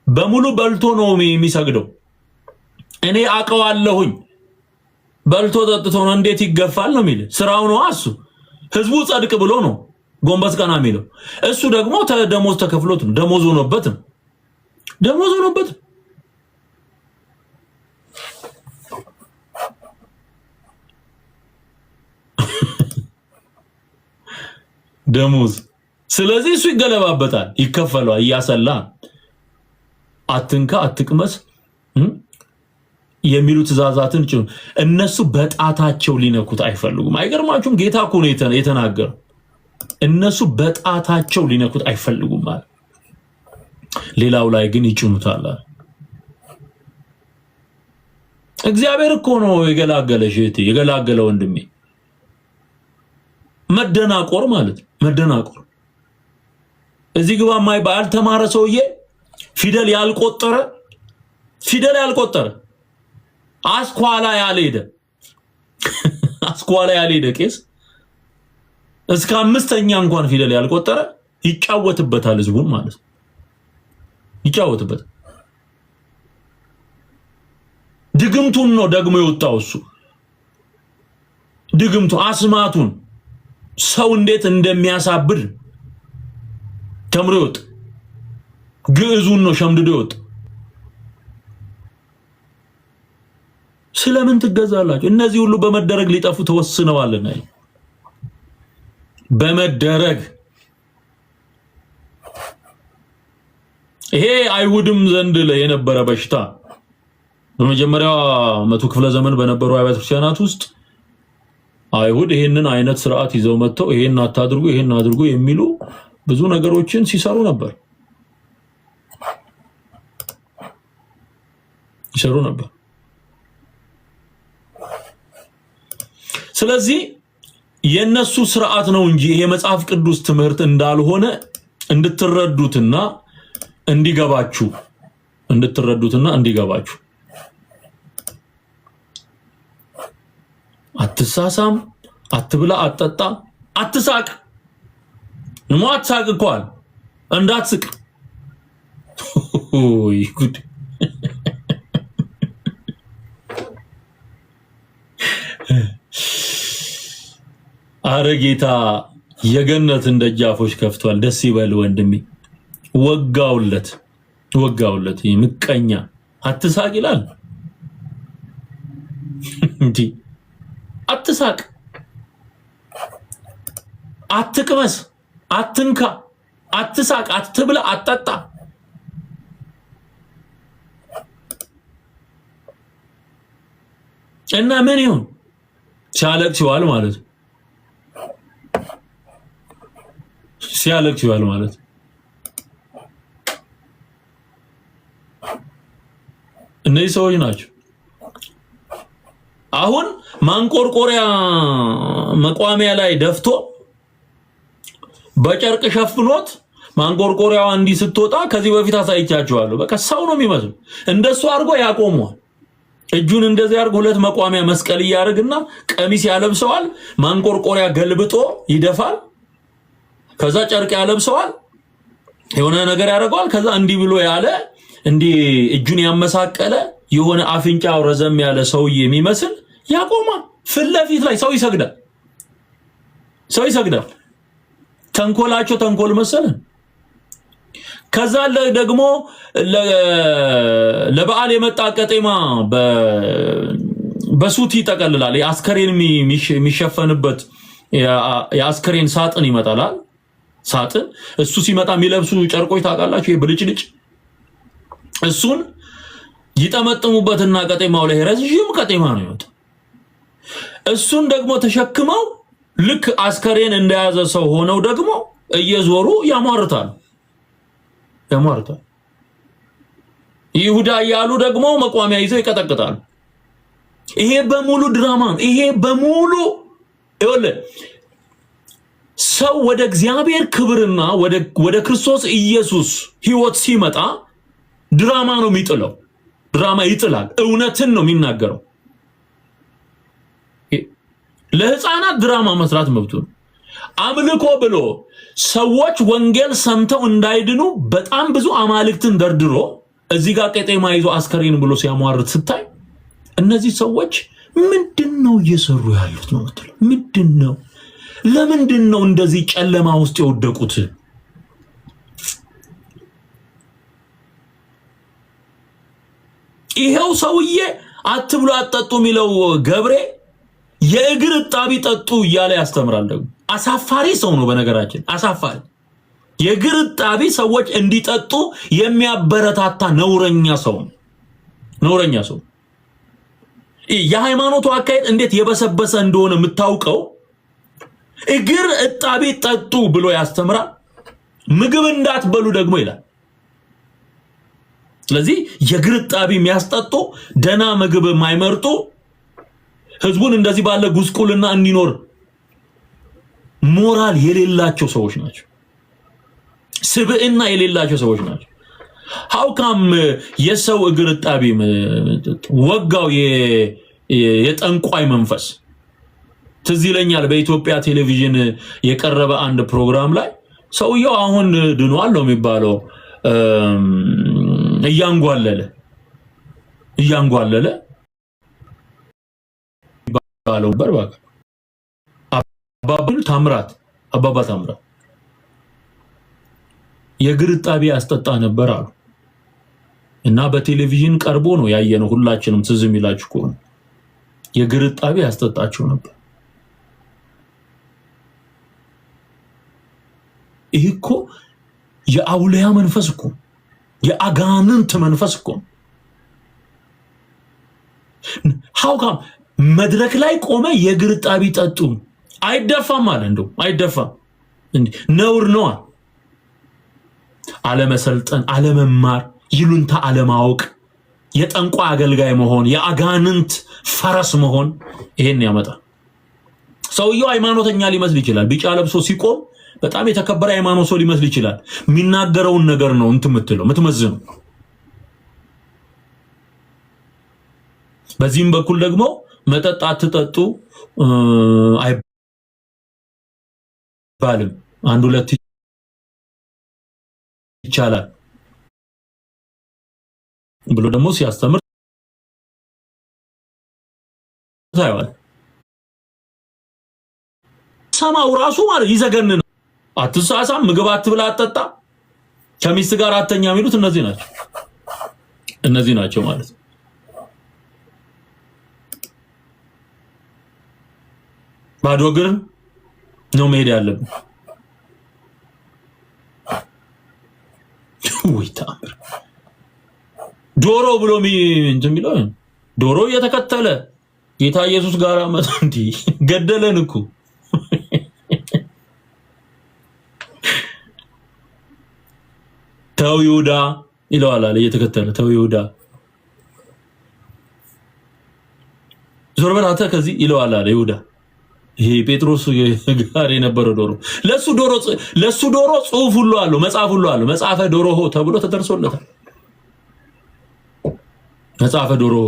በሙሉ በልቶ ነው የሚሰግደው። እኔ አቀዋለሁኝ በልቶ ጠጥቶ ነው እንዴት ይገፋል ነው የሚል ስራው ነው እሱ። ህዝቡ ጸድቅ ብሎ ነው ጎንበስ ቀና የሚለው። እሱ ደግሞ ደሞዝ ተከፍሎት ነው። ደሞዝ ሆኖበት ደሞዝ። ስለዚህ እሱ ይገለባበታል፣ ይከፈለዋል፣ እያሰላ አትንካ፣ አትቅመስ የሚሉ ትእዛዛትን እነሱ በጣታቸው ሊነኩት አይፈልጉም። አይገርማችሁም? ጌታ እኮ ነው የተናገረው። እነሱ በጣታቸው ሊነኩት አይፈልጉም ማለት ሌላው ላይ ግን ይጭኑታል። እግዚአብሔር እኮ ነው የገላገለሽ እህቴ፣ የገላገለ ወንድሜ። መደናቆር ማለት መደናቆር እዚህ ግባ የማይባል ያልተማረ ሰውዬ ፊደል ያልቆጠረ አስኳላ ያልሄደ ቄስ እስከ 5ኛ እንኳን ፊደል ያልቆጠረ ይጫወትበታል ህዝቡን ማለት ይጫወትበታል። ድግምቱን ነው ደግሞ የወጣው እሱ ድግምቱ አስማቱን ሰው እንዴት እንደሚያሳብድ ተምሮ ይወጥ ግዕዙን ነው ሸምድዶ ይወጥ። ስለምን ትገዛላችሁ? እነዚህ ሁሉ በመደረግ ሊጠፉ ተወስነዋልና በመደረግ ይሄ አይሁድም ዘንድ የነበረ በሽታ በመጀመሪያው 100 ክፍለ ዘመን በነበሩ አብያተ ክርስቲያናት ውስጥ አይሁድ ይሄንን አይነት ስርዓት ይዘው መጥተው ይሄን አታድርጉ ይሄን አድርጉ የሚሉ ብዙ ነገሮችን ሲሰሩ ነበር። ስለዚህ የነሱ ስርዓት ነው እንጂ ይሄ መጽሐፍ ቅዱስ ትምህርት እንዳልሆነ እንድትረዱትና እንዲገባችሁ አትሳሳም፣ አትብላ፣ አትጠጣ፣ አትሳቅ። አትሳቅ እንኳን እንዳትስቅ። ኦይ ጉድ! አረ ጌታ የገነትን ደጃፎች ከፍቷል። ደስ ይበል ወንድሜ። ወጋውለት ምቀኛ አትሳቅ ይላል እንዴ! አትሳቅ፣ አትቅመስ፣ አትንካ፣ አትሳቅ፣ አትብላ፣ አትጠጣ። እና ምን ይሁን ሲያለቅስ ይዋል ማለት ሲያለቅስ ይዋል ማለት እነዚህ ሰዎች ናቸው። አሁን ማንቆርቆሪያ መቋሚያ ላይ ደፍቶ በጨርቅ ሸፍኖት ማንቆርቆሪያዋ እንዲህ ስትወጣ ከዚህ በፊት አሳይቻችኋለሁ። በቃ ሰው ነው የሚመስል እንደሱ አድርጎ ያቆመዋል። እጁን እንደዚህ አድርጎ ሁለት መቋሚያ መስቀል ያደርግና ቀሚስ ያለብሰዋል። ማንቆርቆሪያ ገልብጦ ይደፋል። ከዛ ጨርቅ ያለብሰዋል። የሆነ ነገር ያደርገዋል። ከዛ እንዲህ ብሎ ያለ እንዲህ እጁን ያመሳቀለ የሆነ አፍንጫው ረዘም ያለ ሰውዬ የሚመስል ያቆማል። ፊት ለፊት ላይ ሰው ይሰግዳል። ሰው ይሰግዳል። ተንኮላቸው ተንኮል መሰለን። ከዛ ደግሞ ለበዓል የመጣ ቀጤማ በሱት ይጠቀልላል። የአስከሬን የሚሸፈንበት የአስከሬን ሳጥን ይመጣላል። ሳጥን እሱ ሲመጣ የሚለብሱ ጨርቆች ታውቃላችሁ፣ የብልጭልጭ እሱን ይጠመጥሙበትና ቀጤማው ላይ ረጅም ቀጤማ ነው ይወጣ። እሱን ደግሞ ተሸክመው ልክ አስከሬን እንደያዘ ሰው ሆነው ደግሞ እየዞሩ ያሟርታሉ። ይሁዳ እያሉ ደግሞ መቋሚያ ይዘው ይቀጠቅጣሉ። ይሄ በሙሉ ድራማ ነው። ይሄ በሙሉ ይኸውልህ ሰው ወደ እግዚአብሔር ክብርና ወደ ክርስቶስ ኢየሱስ ሕይወት ሲመጣ ድራማ ነው የሚጥለው። ድራማ ይጥላል። እውነትን ነው የሚናገረው። ለህፃናት ድራማ መስራት መብቱ ነው። አምልኮ ብሎ ሰዎች ወንጌል ሰምተው እንዳይድኑ በጣም ብዙ አማልክትን ደርድሮ እዚህ ጋር ቀጤማ ይዞ አስከሬን ብሎ ሲያሟርት ስታይ እነዚህ ሰዎች ምንድነው እየሰሩ ያሉት ነው የምትለው? ምንድነው? ለምንድነው እንደዚህ ጨለማ ውስጥ የወደቁት? ይሄው ሰውዬ አትብሉ አትጠጡ የሚለው ገብሬ የእግር እጣቢ ጠጡ እያለ ያስተምራል። ደግሞ አሳፋሪ ሰው ነው። በነገራችን አሳፋሪ የእግር እጣቢ ሰዎች እንዲጠጡ የሚያበረታታ ነውረኛ ሰው ነው። ነውረኛ ሰው የሃይማኖቱ አካሄድ እንዴት የበሰበሰ እንደሆነ የምታውቀው እግር እጣቢ ጠጡ ብሎ ያስተምራል። ምግብ እንዳትበሉ ደግሞ ይላል። ስለዚህ የእግር እጣቢ የሚያስጠጡ ደና ምግብ የማይመርጡ ህዝቡን እንደዚህ ባለ ጉስቁልና እንዲኖር ሞራል የሌላቸው ሰዎች ናቸው። ስብዕና የሌላቸው ሰዎች ናቸው። ሀውካም የሰው እግር እጣቢ ወጋው የጠንቋይ መንፈስ ትዝ ይለኛል። በኢትዮጵያ ቴሌቪዥን የቀረበ አንድ ፕሮግራም ላይ ሰውየው አሁን ድኗል ነው የሚባለው። እያንጓለለ ባለው በርባክ አባባ ታምራት የእግር እጣቢ ያስጠጣ ነበር አሉ እና በቴሌቪዥን ቀርቦ ነው ያየነው። ሁላችንም ትዝ የሚላችሁ ከሆነ የእግር እጣቢ ያስጠጣቸው ነበር። ይህ እኮ የአውሊያ መንፈስ እኮ የአጋንንት መንፈስ እኮ ሀውካም መድረክ ላይ ቆመ የእግር እጣቢ ጠጡ አይደፋም አለ። እንደው አይደፋም እንዴ? ነውር ነው። አለመሰልጠን፣ አለመማር፣ ይሉንታ አለማወቅ፣ የጠንቋ አገልጋይ መሆን፣ የአጋንንት ፈረስ መሆን ይሄን ያመጣል። ሰውየው ሃይማኖተኛ ሊመስል ይችላል። ቢጫ ለብሶ ሲቆም በጣም የተከበረ ሃይማኖት ሰው ሊመስል ይችላል። የሚናገረውን ነገር ነው የምትመዝነው። በዚህም በኩል ደግሞ መጠጥ አትጠጡ አይባልም፣ አንድ ሁለት ይቻላል ብሎ ደግሞ ሲያስተምር ታይዋል። ሰማው ራሱ ማለት ይዘገንን። አትሳሳም፣ ምግብ አትብላ፣ አትጠጣ፣ ከሚስት ጋር አተኛ የሚሉት እነዚህ ናቸው ማለት ነው። ባዶ እግር ነው መሄድ ያለብን። ወይ ተአምር! ዶሮ ብሎ እንትን የሚለው ዶሮ እየተከተለ ጌታ ኢየሱስ ጋር መጣ። እንዲ ገደለን እኮ ተው ይሁዳ ይለዋል አለ እየተከተለ ተው ይሁዳ ዞር በል አንተ ከዚህ ይለዋል አለ ይሁዳ። ይሄ ጴጥሮስ ጋር የነበረው ዶሮ ለሱ ዶሮ ጽሑፍ ሁሉ አለው፣ መጽሐፍ ሁሉ አለው። መጽሐፈ ዶሮሆ ተብሎ ተደርሶለታል። መጽሐፈ ዶሮሆ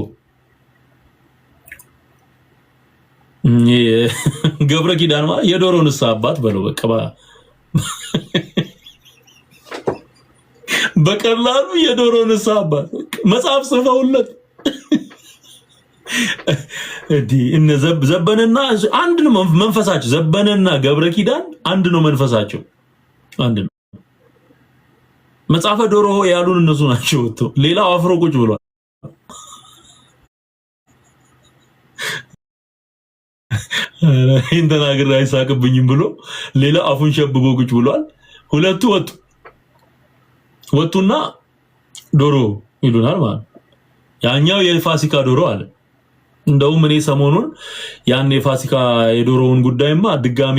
ገብረ ኪዳን ማለት የዶሮ ንስሐ አባት በለው። በቃ በቀላሉ የዶሮ ንስሐ አባት መጽሐፍ ጽፈውለት እነ ዘበነና አንድ ነው መንፈሳቸው። ዘበነና ገብረ ኪዳን አንድ ነው መንፈሳቸው፣ አንድ ነው። መጽሐፈ ዶሮሆ ያሉን እነሱ ናቸው። ወጥቶ ሌላው አፍሮ ቁጭ ብሏል። ይሄን ተናግሬ አይሳቅብኝም ብሎ ሌላ አፉን ሸብቦ ቁጭ ብሏል። ሁለቱ ወጡና ዶሮ ይሉናል ማለት ያኛው የፋሲካ ዶሮ አለ። እንደውም እኔ ሰሞኑን ያን የፋሲካ የዶሮውን ጉዳይማ ድጋሚ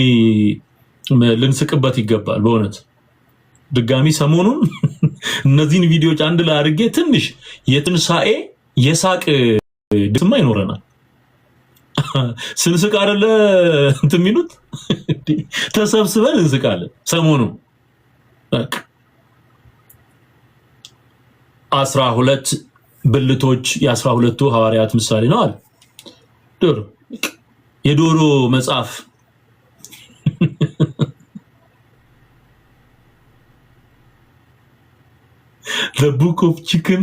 ልንስቅበት ይገባል። በእውነት ድጋሚ ሰሞኑን እነዚህን ቪዲዮዎች አንድ ላይ አድርጌ ትንሽ የትንሳኤ የሳቅ ድስማ ይኖረናል። ስንስቅ አይደለ እንትን የሚሉት ተሰብስበን እንስቃለን። ሰሞኑን 12 ብልቶች የ12ቱ ሐዋርያት ምሳሌ ነው አለ ዶሮ። የዶሮ መጽሐፍ The Book of Chicken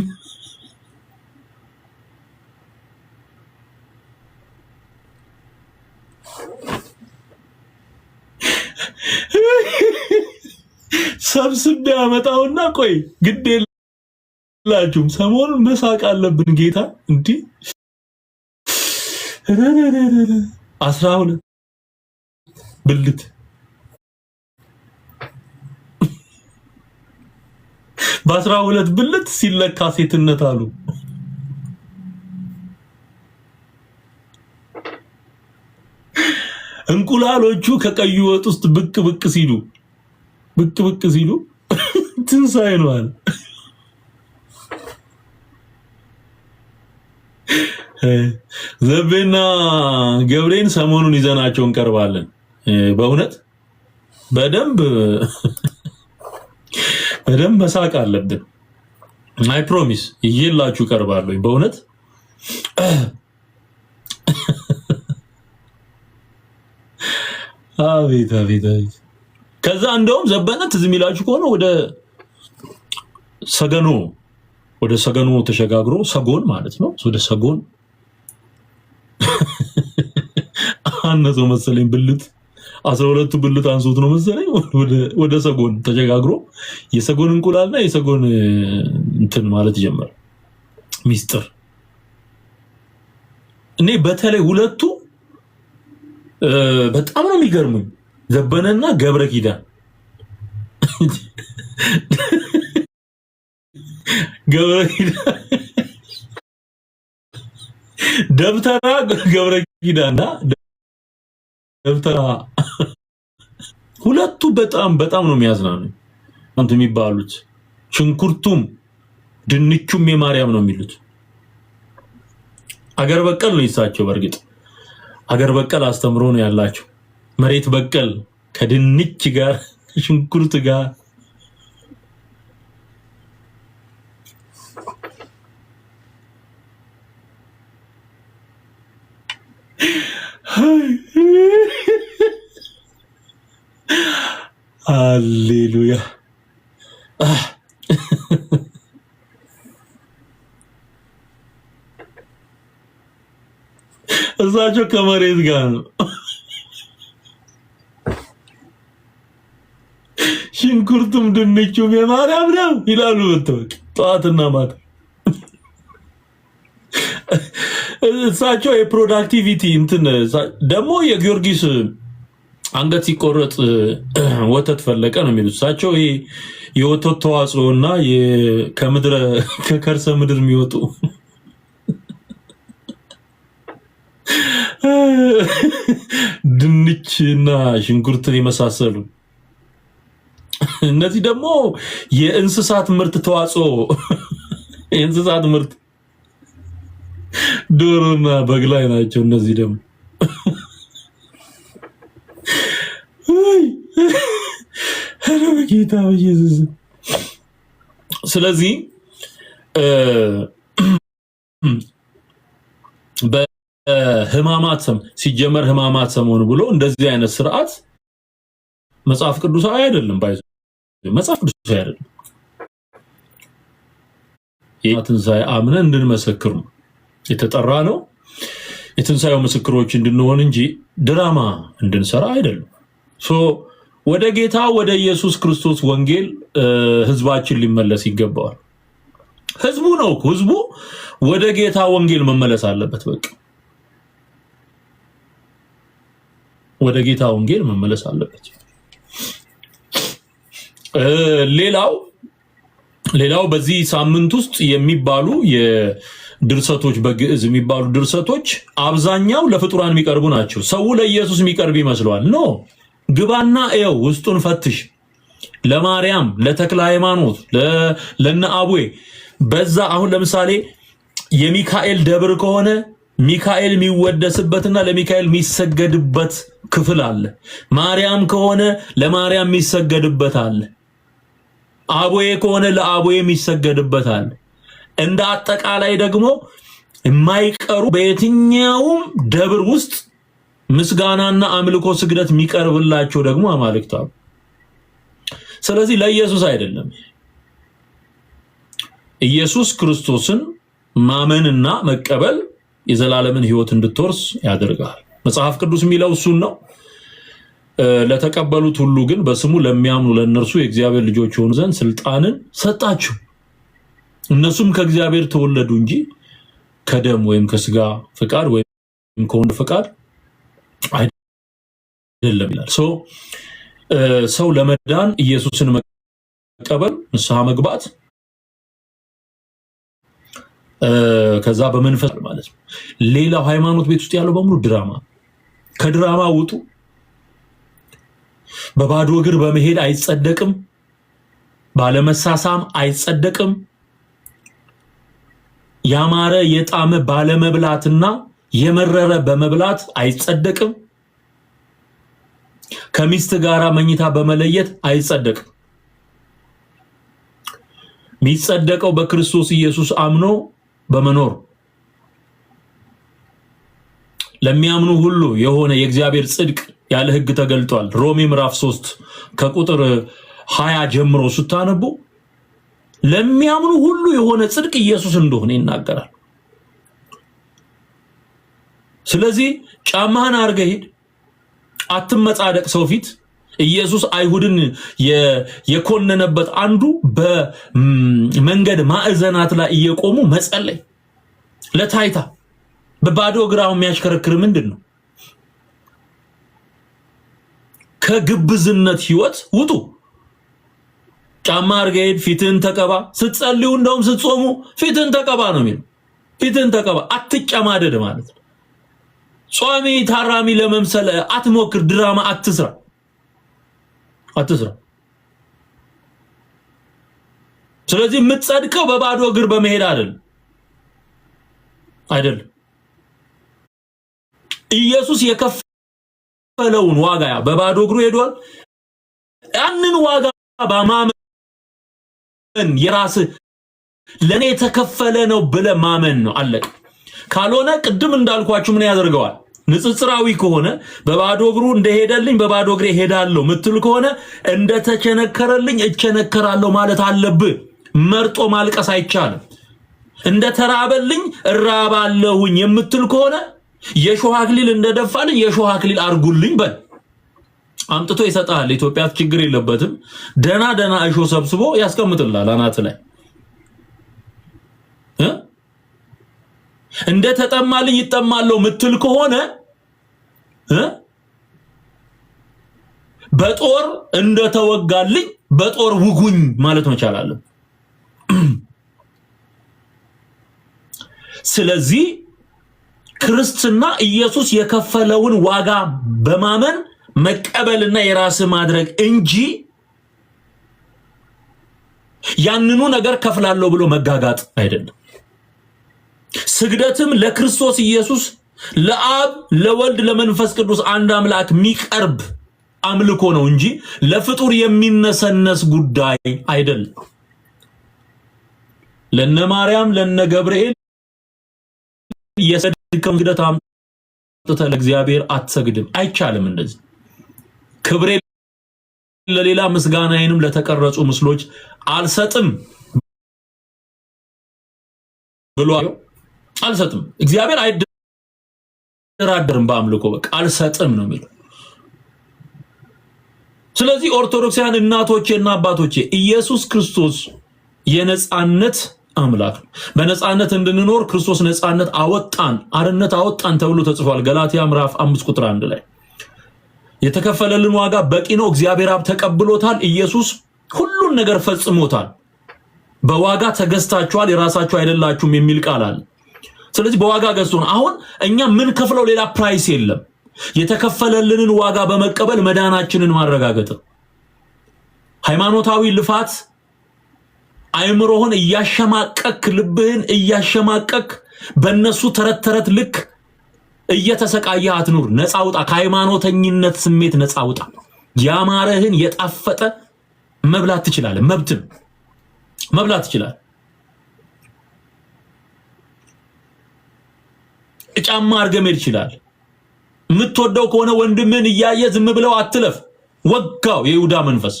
ሰብስቤ አመጣውና ቆይ ግድ የላችሁም ሰሞኑን መሳቅ አለብን ጌታ እንዴ 12 ብልት በ12 ብልት ሲለካ ሴትነት አሉ። እንቁላሎቹ ከቀዩ ወጥ ውስጥ ብቅ ሲሉ ትንሳኤ ነው አለ። ዘቤና ገብሬን ሰሞኑን ይዘናቸው እንቀርባለን። በእውነት በደንብ መሳቅ አለብን። አይ ፕሮሚስ ይዤላችሁ እቀርባለሁ። በእውነት አቤት። ከዛ እንደውም ዘበነ ትዝ የሚላችሁ ከሆነ ወደ ሰገኖ ተሸጋግሮ ሰጎን ማለት ነው። ወደ ሰጎን አነሰው መሰለኝ ብልት 12ቱ ብልት አንሶት ነው መሰለኝ ወደ ሰጎን ተሸጋግሮ የሰጎን እንቁላልና የሰጎን እንትን ማለት ጀመረ። ሚስጥር እኔ በተለይ ሁለቱ በጣም ነው የሚገርሙኝ፣ ዘበነና ገብረ ኪዳን። ገብረ ኪዳን ደብተራ ገብረ ኪዳንና ደብተራ ሁለቱ በጣም ነው የሚያዝናኑኝ። አንተ የሚባሉት ሽንኩርቱም ድንቹም የማርያም ነው የሚሉት። አገር በቀል ነው ይሳቸው። በርግጥ አገር በቀል አስተምሮ ነው ያላቸው። መሬት በቀል ከድንች ጋር ሽንኩርት ጋር ሃሌሉያ። እዛቸው ከመሬት ጋር ነው። ሽንኩርቱም ድንቹም የማርያም ነው ይላሉ። በተወቅ ጠዋትና ማታ እሳቸው የፕሮዳክቲቪቲ እንትን ደግሞ የጊዮርጊስ አንገት ሲቆረጥ ወተት ፈለቀ ነው የሚሉት እሳቸው። ይሄ የወተት ተዋጽኦና ከምድረ ከከርሰ ምድር የሚወጡ ድንችና ሽንኩርትን የመሳሰሉ እነዚህ ደግሞ የእንስሳት ምርት ተዋጽኦ የእንስሳት ምርት ዶሮና በግ ላይ ናቸው። እነዚህ ደግሞ ጌታ ኢየሱስ። ስለዚህ በህማማት ሲጀመር ህማማት ሰሞን ብሎ እንደዚህ አይነት ስርዓት መጽሐፍ ቅዱሳዊ አይደለም። መጽሐፍ ቅዱሳዊ አይደለም። የትንሣኤ አምነን እንድንመሰክር ነው የተጠራ ነው። የትንሣኤው ምስክሮች እንድንሆን እንጂ ድራማ እንድንሰራ አይደለም። ወደ ጌታ ወደ ኢየሱስ ክርስቶስ ወንጌል ህዝባችን ሊመለስ ይገባዋል። ህዝቡ ነው እኮ ህዝቡ ወደ ጌታ ወንጌል መመለስ አለበት። በቃ ወደ ጌታ ወንጌል መመለስ አለበት። ሌላው በዚህ ሳምንት ውስጥ የሚባሉ የድርሰቶች በግዕዝ የሚባሉ ድርሰቶች አብዛኛው ለፍጡራን የሚቀርቡ ናቸው። ሰው ለኢየሱስ የሚቀርብ ይመስለዋል። ኖ ግባና እየው ውስጡን ፈትሽ። ለማርያም፣ ለተክለ ሃይማኖት፣ ለነ አቡዬ በዛ አሁን ለምሳሌ የሚካኤል ደብር ከሆነ ሚካኤል የሚወደስበትና ለሚካኤል የሚሰገድበት ክፍል አለ። ማርያም ከሆነ ለማርያም የሚሰገድበት አለ። አቡዬ ከሆነ ለአቡዬ የሚሰገድበት አለ። እንደ አጠቃላይ ደግሞ የማይቀሩ በየትኛውም ደብር ውስጥ ምስጋናና አምልኮ ስግደት የሚቀርብላቸው ደግሞ አማልክት አሉ። ስለዚህ ለኢየሱስ አይደለም። ኢየሱስ ክርስቶስን ማመንና መቀበል የዘላለምን ሕይወት እንድትወርስ ያደርጋል። መጽሐፍ ቅዱስ የሚለው እሱን ነው። ለተቀበሉት ሁሉ ግን በስሙ ለሚያምኑ ለእነርሱ የእግዚአብሔር ልጆች የሆኑ ዘንድ ስልጣንን ሰጣቸው። እነሱም ከእግዚአብሔር ተወለዱ እንጂ ከደም ወይም ከስጋ ፍቃድ ወይም ከወንድ ፍቃድ አይደለም ይላል። ሰው ለመዳን ኢየሱስን መቀበል፣ ንስሐ መግባት፣ ከዛ በመንፈስ ማለት ነው። ሌላው ሃይማኖት ቤት ውስጥ ያለው በሙሉ ድራማ። ከድራማ ውጡ። በባዶ እግር በመሄድ አይጸደቅም። ባለመሳሳም አይጸደቅም። ያማረ የጣመ ባለመብላትና የመረረ በመብላት አይጸደቅም። ከሚስት ጋራ መኝታ በመለየት አይጸደቅም። የሚጸደቀው በክርስቶስ ኢየሱስ አምኖ በመኖር ለሚያምኑ ሁሉ የሆነ የእግዚአብሔር ጽድቅ ያለ ሕግ ተገልጧል። ሮሜ ምዕራፍ 3 ከቁጥር 20 ጀምሮ ስታነቡ ለሚያምኑ ሁሉ የሆነ ጽድቅ ኢየሱስ እንደሆነ ይናገራል። ስለዚህ ጫማህን አርገህ ሂድ፣ አትመጻደቅ ሰው ፊት። ኢየሱስ አይሁድን የኮነነበት አንዱ በመንገድ ማዕዘናት ላይ እየቆሙ መጸለይ ለታይታ በባዶ እግራው የሚያሽከረክር ምንድን ነው? ከግብዝነት ህይወት ውጡ። ጫማ አርገህ ሂድ፣ ፊትህን ተቀባ። ስትጸልዩ እንደውም ስትጾሙ ፊትህን ተቀባ ነው የሚለው። ፊትህን ተቀባ፣ አትጨማደድ ማለት ነው። ጾሚ ታራሚ ለመምሰል አትሞክር። ድራማ አትስራ። ስለዚህ የምትጸድቀው በባዶ እግር በመሄድ አይደለም። ኢየሱስ የከፈለውን ዋጋ በባዶ እግሩ ሄዷል። ያንን ዋጋ በማመን የራስ ለኔ የተከፈለ ነው ብለ ማመን ነው። አለቀ። ካልሆነ ቅድም እንዳልኳችሁ ምን ያደርገዋል? ንጽጽራዊ ከሆነ በባዶ እግሩ እንደሄደልኝ በባዶ እግሬ ሄዳለሁ ምትል ከሆነ እንደተቸነከረልኝ እቸነከራለሁ ማለት አለብህ። መርጦ ማልቀስ አይቻልም። እንደተራበልኝ እራባለሁኝ የምትል ከሆነ የሾህ አክሊል እንደደፋልኝ የሾህ አክሊል አርጉልኝ በል። አምጥቶ ይሰጣል። ኢትዮጵያ ችግር የለበትም። ደና እሾ ሰብስቦ ያስቀምጥልሃል አናት ላይ። እንደ ተጠማልኝ ይጠማለው ምትል ከሆነ በጦር እንደ ተወጋልኝ በጦር ውጉኝ ማለት መቻል አለ። ስለዚህ ክርስትና ኢየሱስ የከፈለውን ዋጋ በማመን መቀበልና የራስ ማድረግ እንጂ ያንኑ ነገር ከፍላለሁ ብሎ መጋጋጥ አይደለም። ስግደትም ለክርስቶስ ኢየሱስ ለአብ ለወልድ ለመንፈስ ቅዱስ አንድ አምላክ የሚቀርብ አምልኮ ነው እንጂ ለፍጡር የሚነሰነስ ጉዳይ አይደለም። ለነ ማርያም ለነ ገብርኤል የሰደከም ስግደት አምጥተህ ለእግዚአብሔር አትሰግድም፣ አይቻልም። እንደዚህ ክብሬ ለሌላ ምስጋናዬንም ለተቀረጹ ምስሎች አልሰጥም ብሎ አልሰጥም። እግዚአብሔር አይደራደርም በአምልኮ በቃ አልሰጥም ነው የሚለው። ስለዚህ ኦርቶዶክሳውያን እናቶቼና አባቶቼ ኢየሱስ ክርስቶስ የነጻነት አምላክ ነው። በነጻነት እንድንኖር ክርስቶስ ነጻነት አወጣን፣ አርነት አወጣን ተብሎ ተጽፏል። ገላትያ ምዕራፍ 5 ቁጥር 1 ላይ የተከፈለልን ዋጋ በቂ ነው። እግዚአብሔር አብ ተቀብሎታል። ኢየሱስ ሁሉን ነገር ፈጽሞታል። በዋጋ ተገዝታችኋል፣ የራሳችሁ አይደላችሁም የሚል ቃል አለ። ስለዚህ በዋጋ ገዝቶን አሁን እኛ ምን ከፍለው ሌላ ፕራይስ የለም። የተከፈለልንን ዋጋ በመቀበል መዳናችንን ማረጋገጥ። ሃይማኖታዊ ልፋት አይምሮህን እያሸማቀክ ልብህን እያሸማቀክ በእነሱ ተረት ተረት ልክ እየተሰቃየ አትኑር። ነፃ ውጣ፣ ከሃይማኖተኝነት ስሜት ነፃ ውጣ። ያማረህን የጣፈጠ መብላት ትችላለህ። መብትም መብላት ትችላለህ። ጫማ አድርገህ መሄድ ትችላለህ። የምትወደው ከሆነ ወንድምህን እያየ ዝም ብለው አትለፍ። ወጋው የይሁዳ መንፈስ።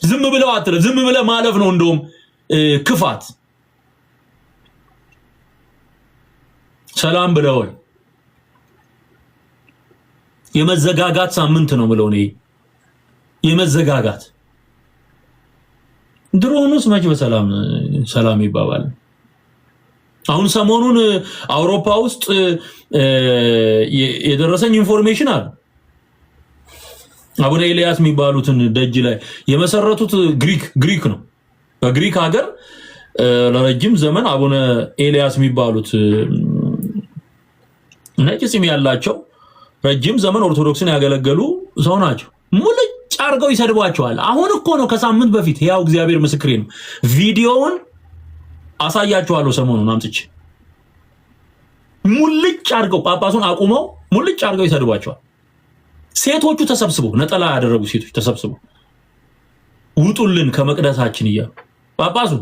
ዝም ብለው አትለፍ። ዝም ብለህ ማለፍ ነው እንደውም ክፋት። ሰላም ብለውል የመዘጋጋት ሳምንት ነው ብለው ነው የመዘጋጋት። ድሮውንስ መች በሰላም ሰላም ይባባል? አሁን ሰሞኑን አውሮፓ ውስጥ የደረሰኝ ኢንፎርሜሽን አለ። አቡነ ኤልያስ የሚባሉትን ደጅ ላይ የመሰረቱት ግሪክ ነው። በግሪክ ሀገር ለረጅም ዘመን አቡነ ኤልያስ የሚባሉት ነጭ ፂም ያላቸው ረጅም ዘመን ኦርቶዶክስን ያገለገሉ ሰው ናቸው። ሙልጭ አርገው ይሰድቧቸዋል። አሁን እኮ ነው ከሳምንት በፊት ያው እግዚአብሔር ምስክሬ ነው ቪዲዮውን አሳያቸዋለሁ። ሰሞኑን አምጥቼ ሙልጭ አርገው ጳጳሱን አቁመው ሙልጭ አርገው ይሰድቧቸዋል። ሴቶቹ ተሰብስበው ነጠላ ያደረጉ ሴቶች ተሰብስበው ውጡልን ከመቅደሳችን እያሉ ጳጳሱ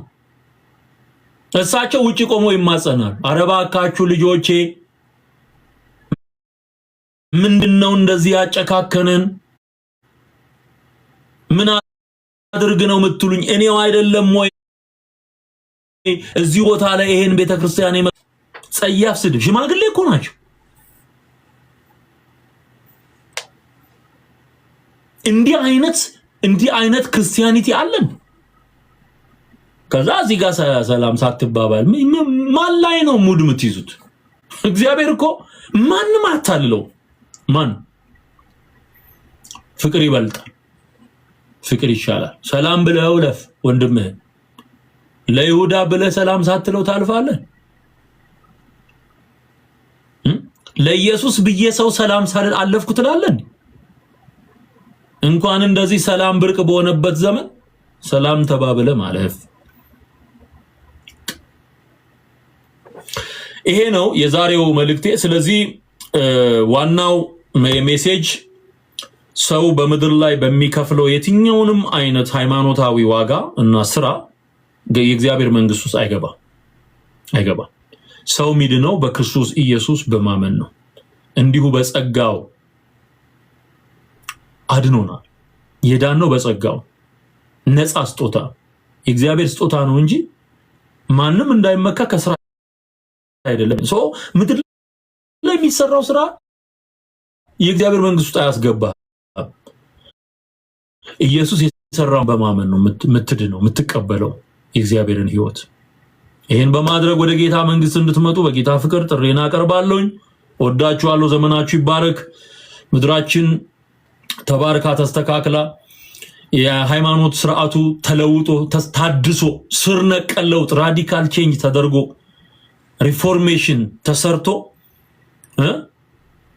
እሳቸው ውጪ ቆመው ይማጸናሉ። ኧረ እባካችሁ ልጆቼ ምንድነው እንደዚህ ያጨካከነን? ምን አድርግ ነው የምትሉኝ? እኔው አይደለም ወይ እዚህ ቦታ ላይ ይሄን ቤተክርስቲያን ጸያፍ ስድብ። ሽማግሌ እኮ ናቸው። እንዲህ አይነት ክርስቲያኒቲ አለን። ከዛ እዚህ ጋር ሰላም ሳትባባል ማን ላይ ነው ሙድ የምትይዙት? እግዚአብሔር እኮ ማንም አታልለው። ማን ፍቅር ይበልጣል፣ ፍቅር ይሻላል። ሰላም ብለው ለፍ ወንድምህ ለይሁዳ ብለህ ሰላም ሳትለው ታልፋለህ። ለኢየሱስ ብዬ ሰው ሰላም ሳልል አለፍኩ ትላለህ። እንኳን እንደዚህ ሰላም ብርቅ በሆነበት ዘመን ሰላም ተባብለ ማለፍ። ይሄ ነው የዛሬው መልእክቴ። ስለዚህ ዋናው ሜሴጅ ሰው በምድር ላይ በሚከፍለው የትኛውንም አይነት ሃይማኖታዊ ዋጋ እና ስራ የእግዚአብሔር መንግስት ውስጥ አይገባ። ሰው ሚድነው በክርስቶስ ኢየሱስ በማመን ነው። እንዲሁ በጸጋው አድኖናል። የዳነው በጸጋው ነፃ ስጦታ የእግዚአብሔር ስጦታ ነው እንጂ ማንም እንዳይመካ ከስራ አይደለም። ሰው ምድር ላይ የሚሰራው ስራ የእግዚአብሔር መንግስት ውስጥ አያስገባ። ኢየሱስ የሰራውን በማመን ነው የምትድነው የምትቀበለው የእግዚአብሔርን ህይወት። ይሄን በማድረግ ወደ ጌታ መንግስት እንድትመጡ በጌታ ፍቅር ጥሪና አቀርባለሁኝ። ወዳችኋለሁ። ዘመናችሁ ይባረክ። ምድራችን ተባርካ ተስተካክላ የሃይማኖት ስርዓቱ ተለውጦ ታድሶ ስር ነቀል ለውጥ ራዲካል ቼንጅ ተደርጎ ሪፎርሜሽን ተሰርቶ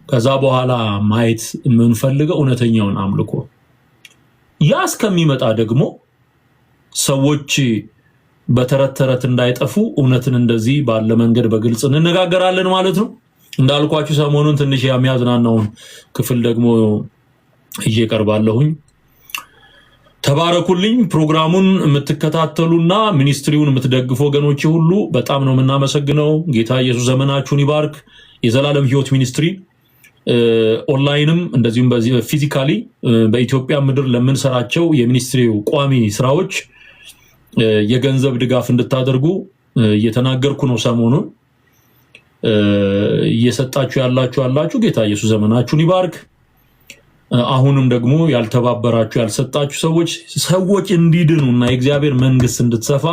ከዛ በኋላ ማየት የምንፈልገው እውነተኛውን አምልኮ ያ እስከሚመጣ ደግሞ ሰዎች በተረተረት እንዳይጠፉ እውነትን እንደዚህ ባለ መንገድ በግልጽ እንነጋገራለን ማለት ነው። እንዳልኳችሁ ሰሞኑን ትንሽ የሚያዝናናውን ክፍል ደግሞ እየቀርባለሁኝ። ተባረኩልኝ። ፕሮግራሙን የምትከታተሉና ሚኒስትሪውን የምትደግፉ ወገኖች ሁሉ በጣም ነው የምናመሰግነው። ጌታ ኢየሱስ ዘመናችሁን ይባርክ። የዘላለም ሕይወት ሚኒስትሪ ኦንላይንም እንደዚሁም በዚህ ፊዚካሊ በኢትዮጵያ ምድር ለምንሰራቸው የሚኒስትሪው ቋሚ ስራዎች የገንዘብ ድጋፍ እንድታደርጉ እየተናገርኩ ነው። ሰሞኑን እየሰጣችሁ ያላችሁ ጌታ ኢየሱስ ዘመናችሁን ይባርክ። አሁንም ደግሞ ያልተባበራችሁ ያልሰጣችሁ ሰዎች እንዲድኑና የእግዚአብሔር መንግስት እንድትሰፋ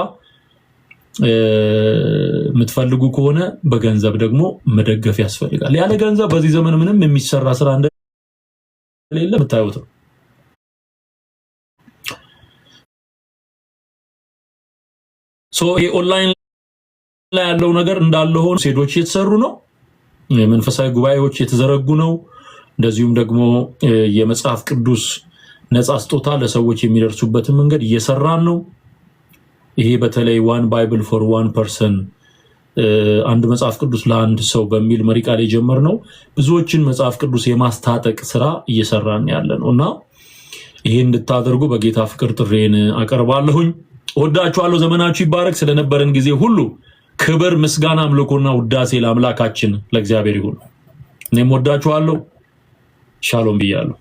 የምትፈልጉ ከሆነ በገንዘብ ደግሞ መደገፍ ያስፈልጋል። ያለ ገንዘብ በዚህ ዘመን ምንም የሚሰራ ስራ እንደሌለ የምታዩት ነው። ይሄ ኦንላይን ላይ ያለው ነገር እንዳለ ሆኖ ሴዶች እየተሰሩ ነው። የመንፈሳዊ ጉባኤዎች የተዘረጉ ነው። እንደዚሁም ደግሞ የመጽሐፍ ቅዱስ ነፃ ስጦታ ለሰዎች የሚደርሱበትን መንገድ እየሰራን ነው። ይሄ በተለይ ዋን ባይብል ፎር ዋን ፐርሰን አንድ መጽሐፍ ቅዱስ ለአንድ ሰው በሚል መሪ ቃል የጀመርነው ብዙዎችን መጽሐፍ ቅዱስ የማስታጠቅ ስራ እየሰራን ያለ ነው እና ይሄ እንድታደርጉ በጌታ ፍቅር ጥሬን አቀርባለሁኝ። ወዳችኋለሁ። ዘመናችሁ ይባረክ። ስለነበረን ጊዜ ሁሉ ክብር፣ ምስጋና፣ አምልኮና ውዳሴ ለአምላካችን ለእግዚአብሔር ይሁን። እኔም ወዳችኋለሁ። ሻሎም ብያለሁ።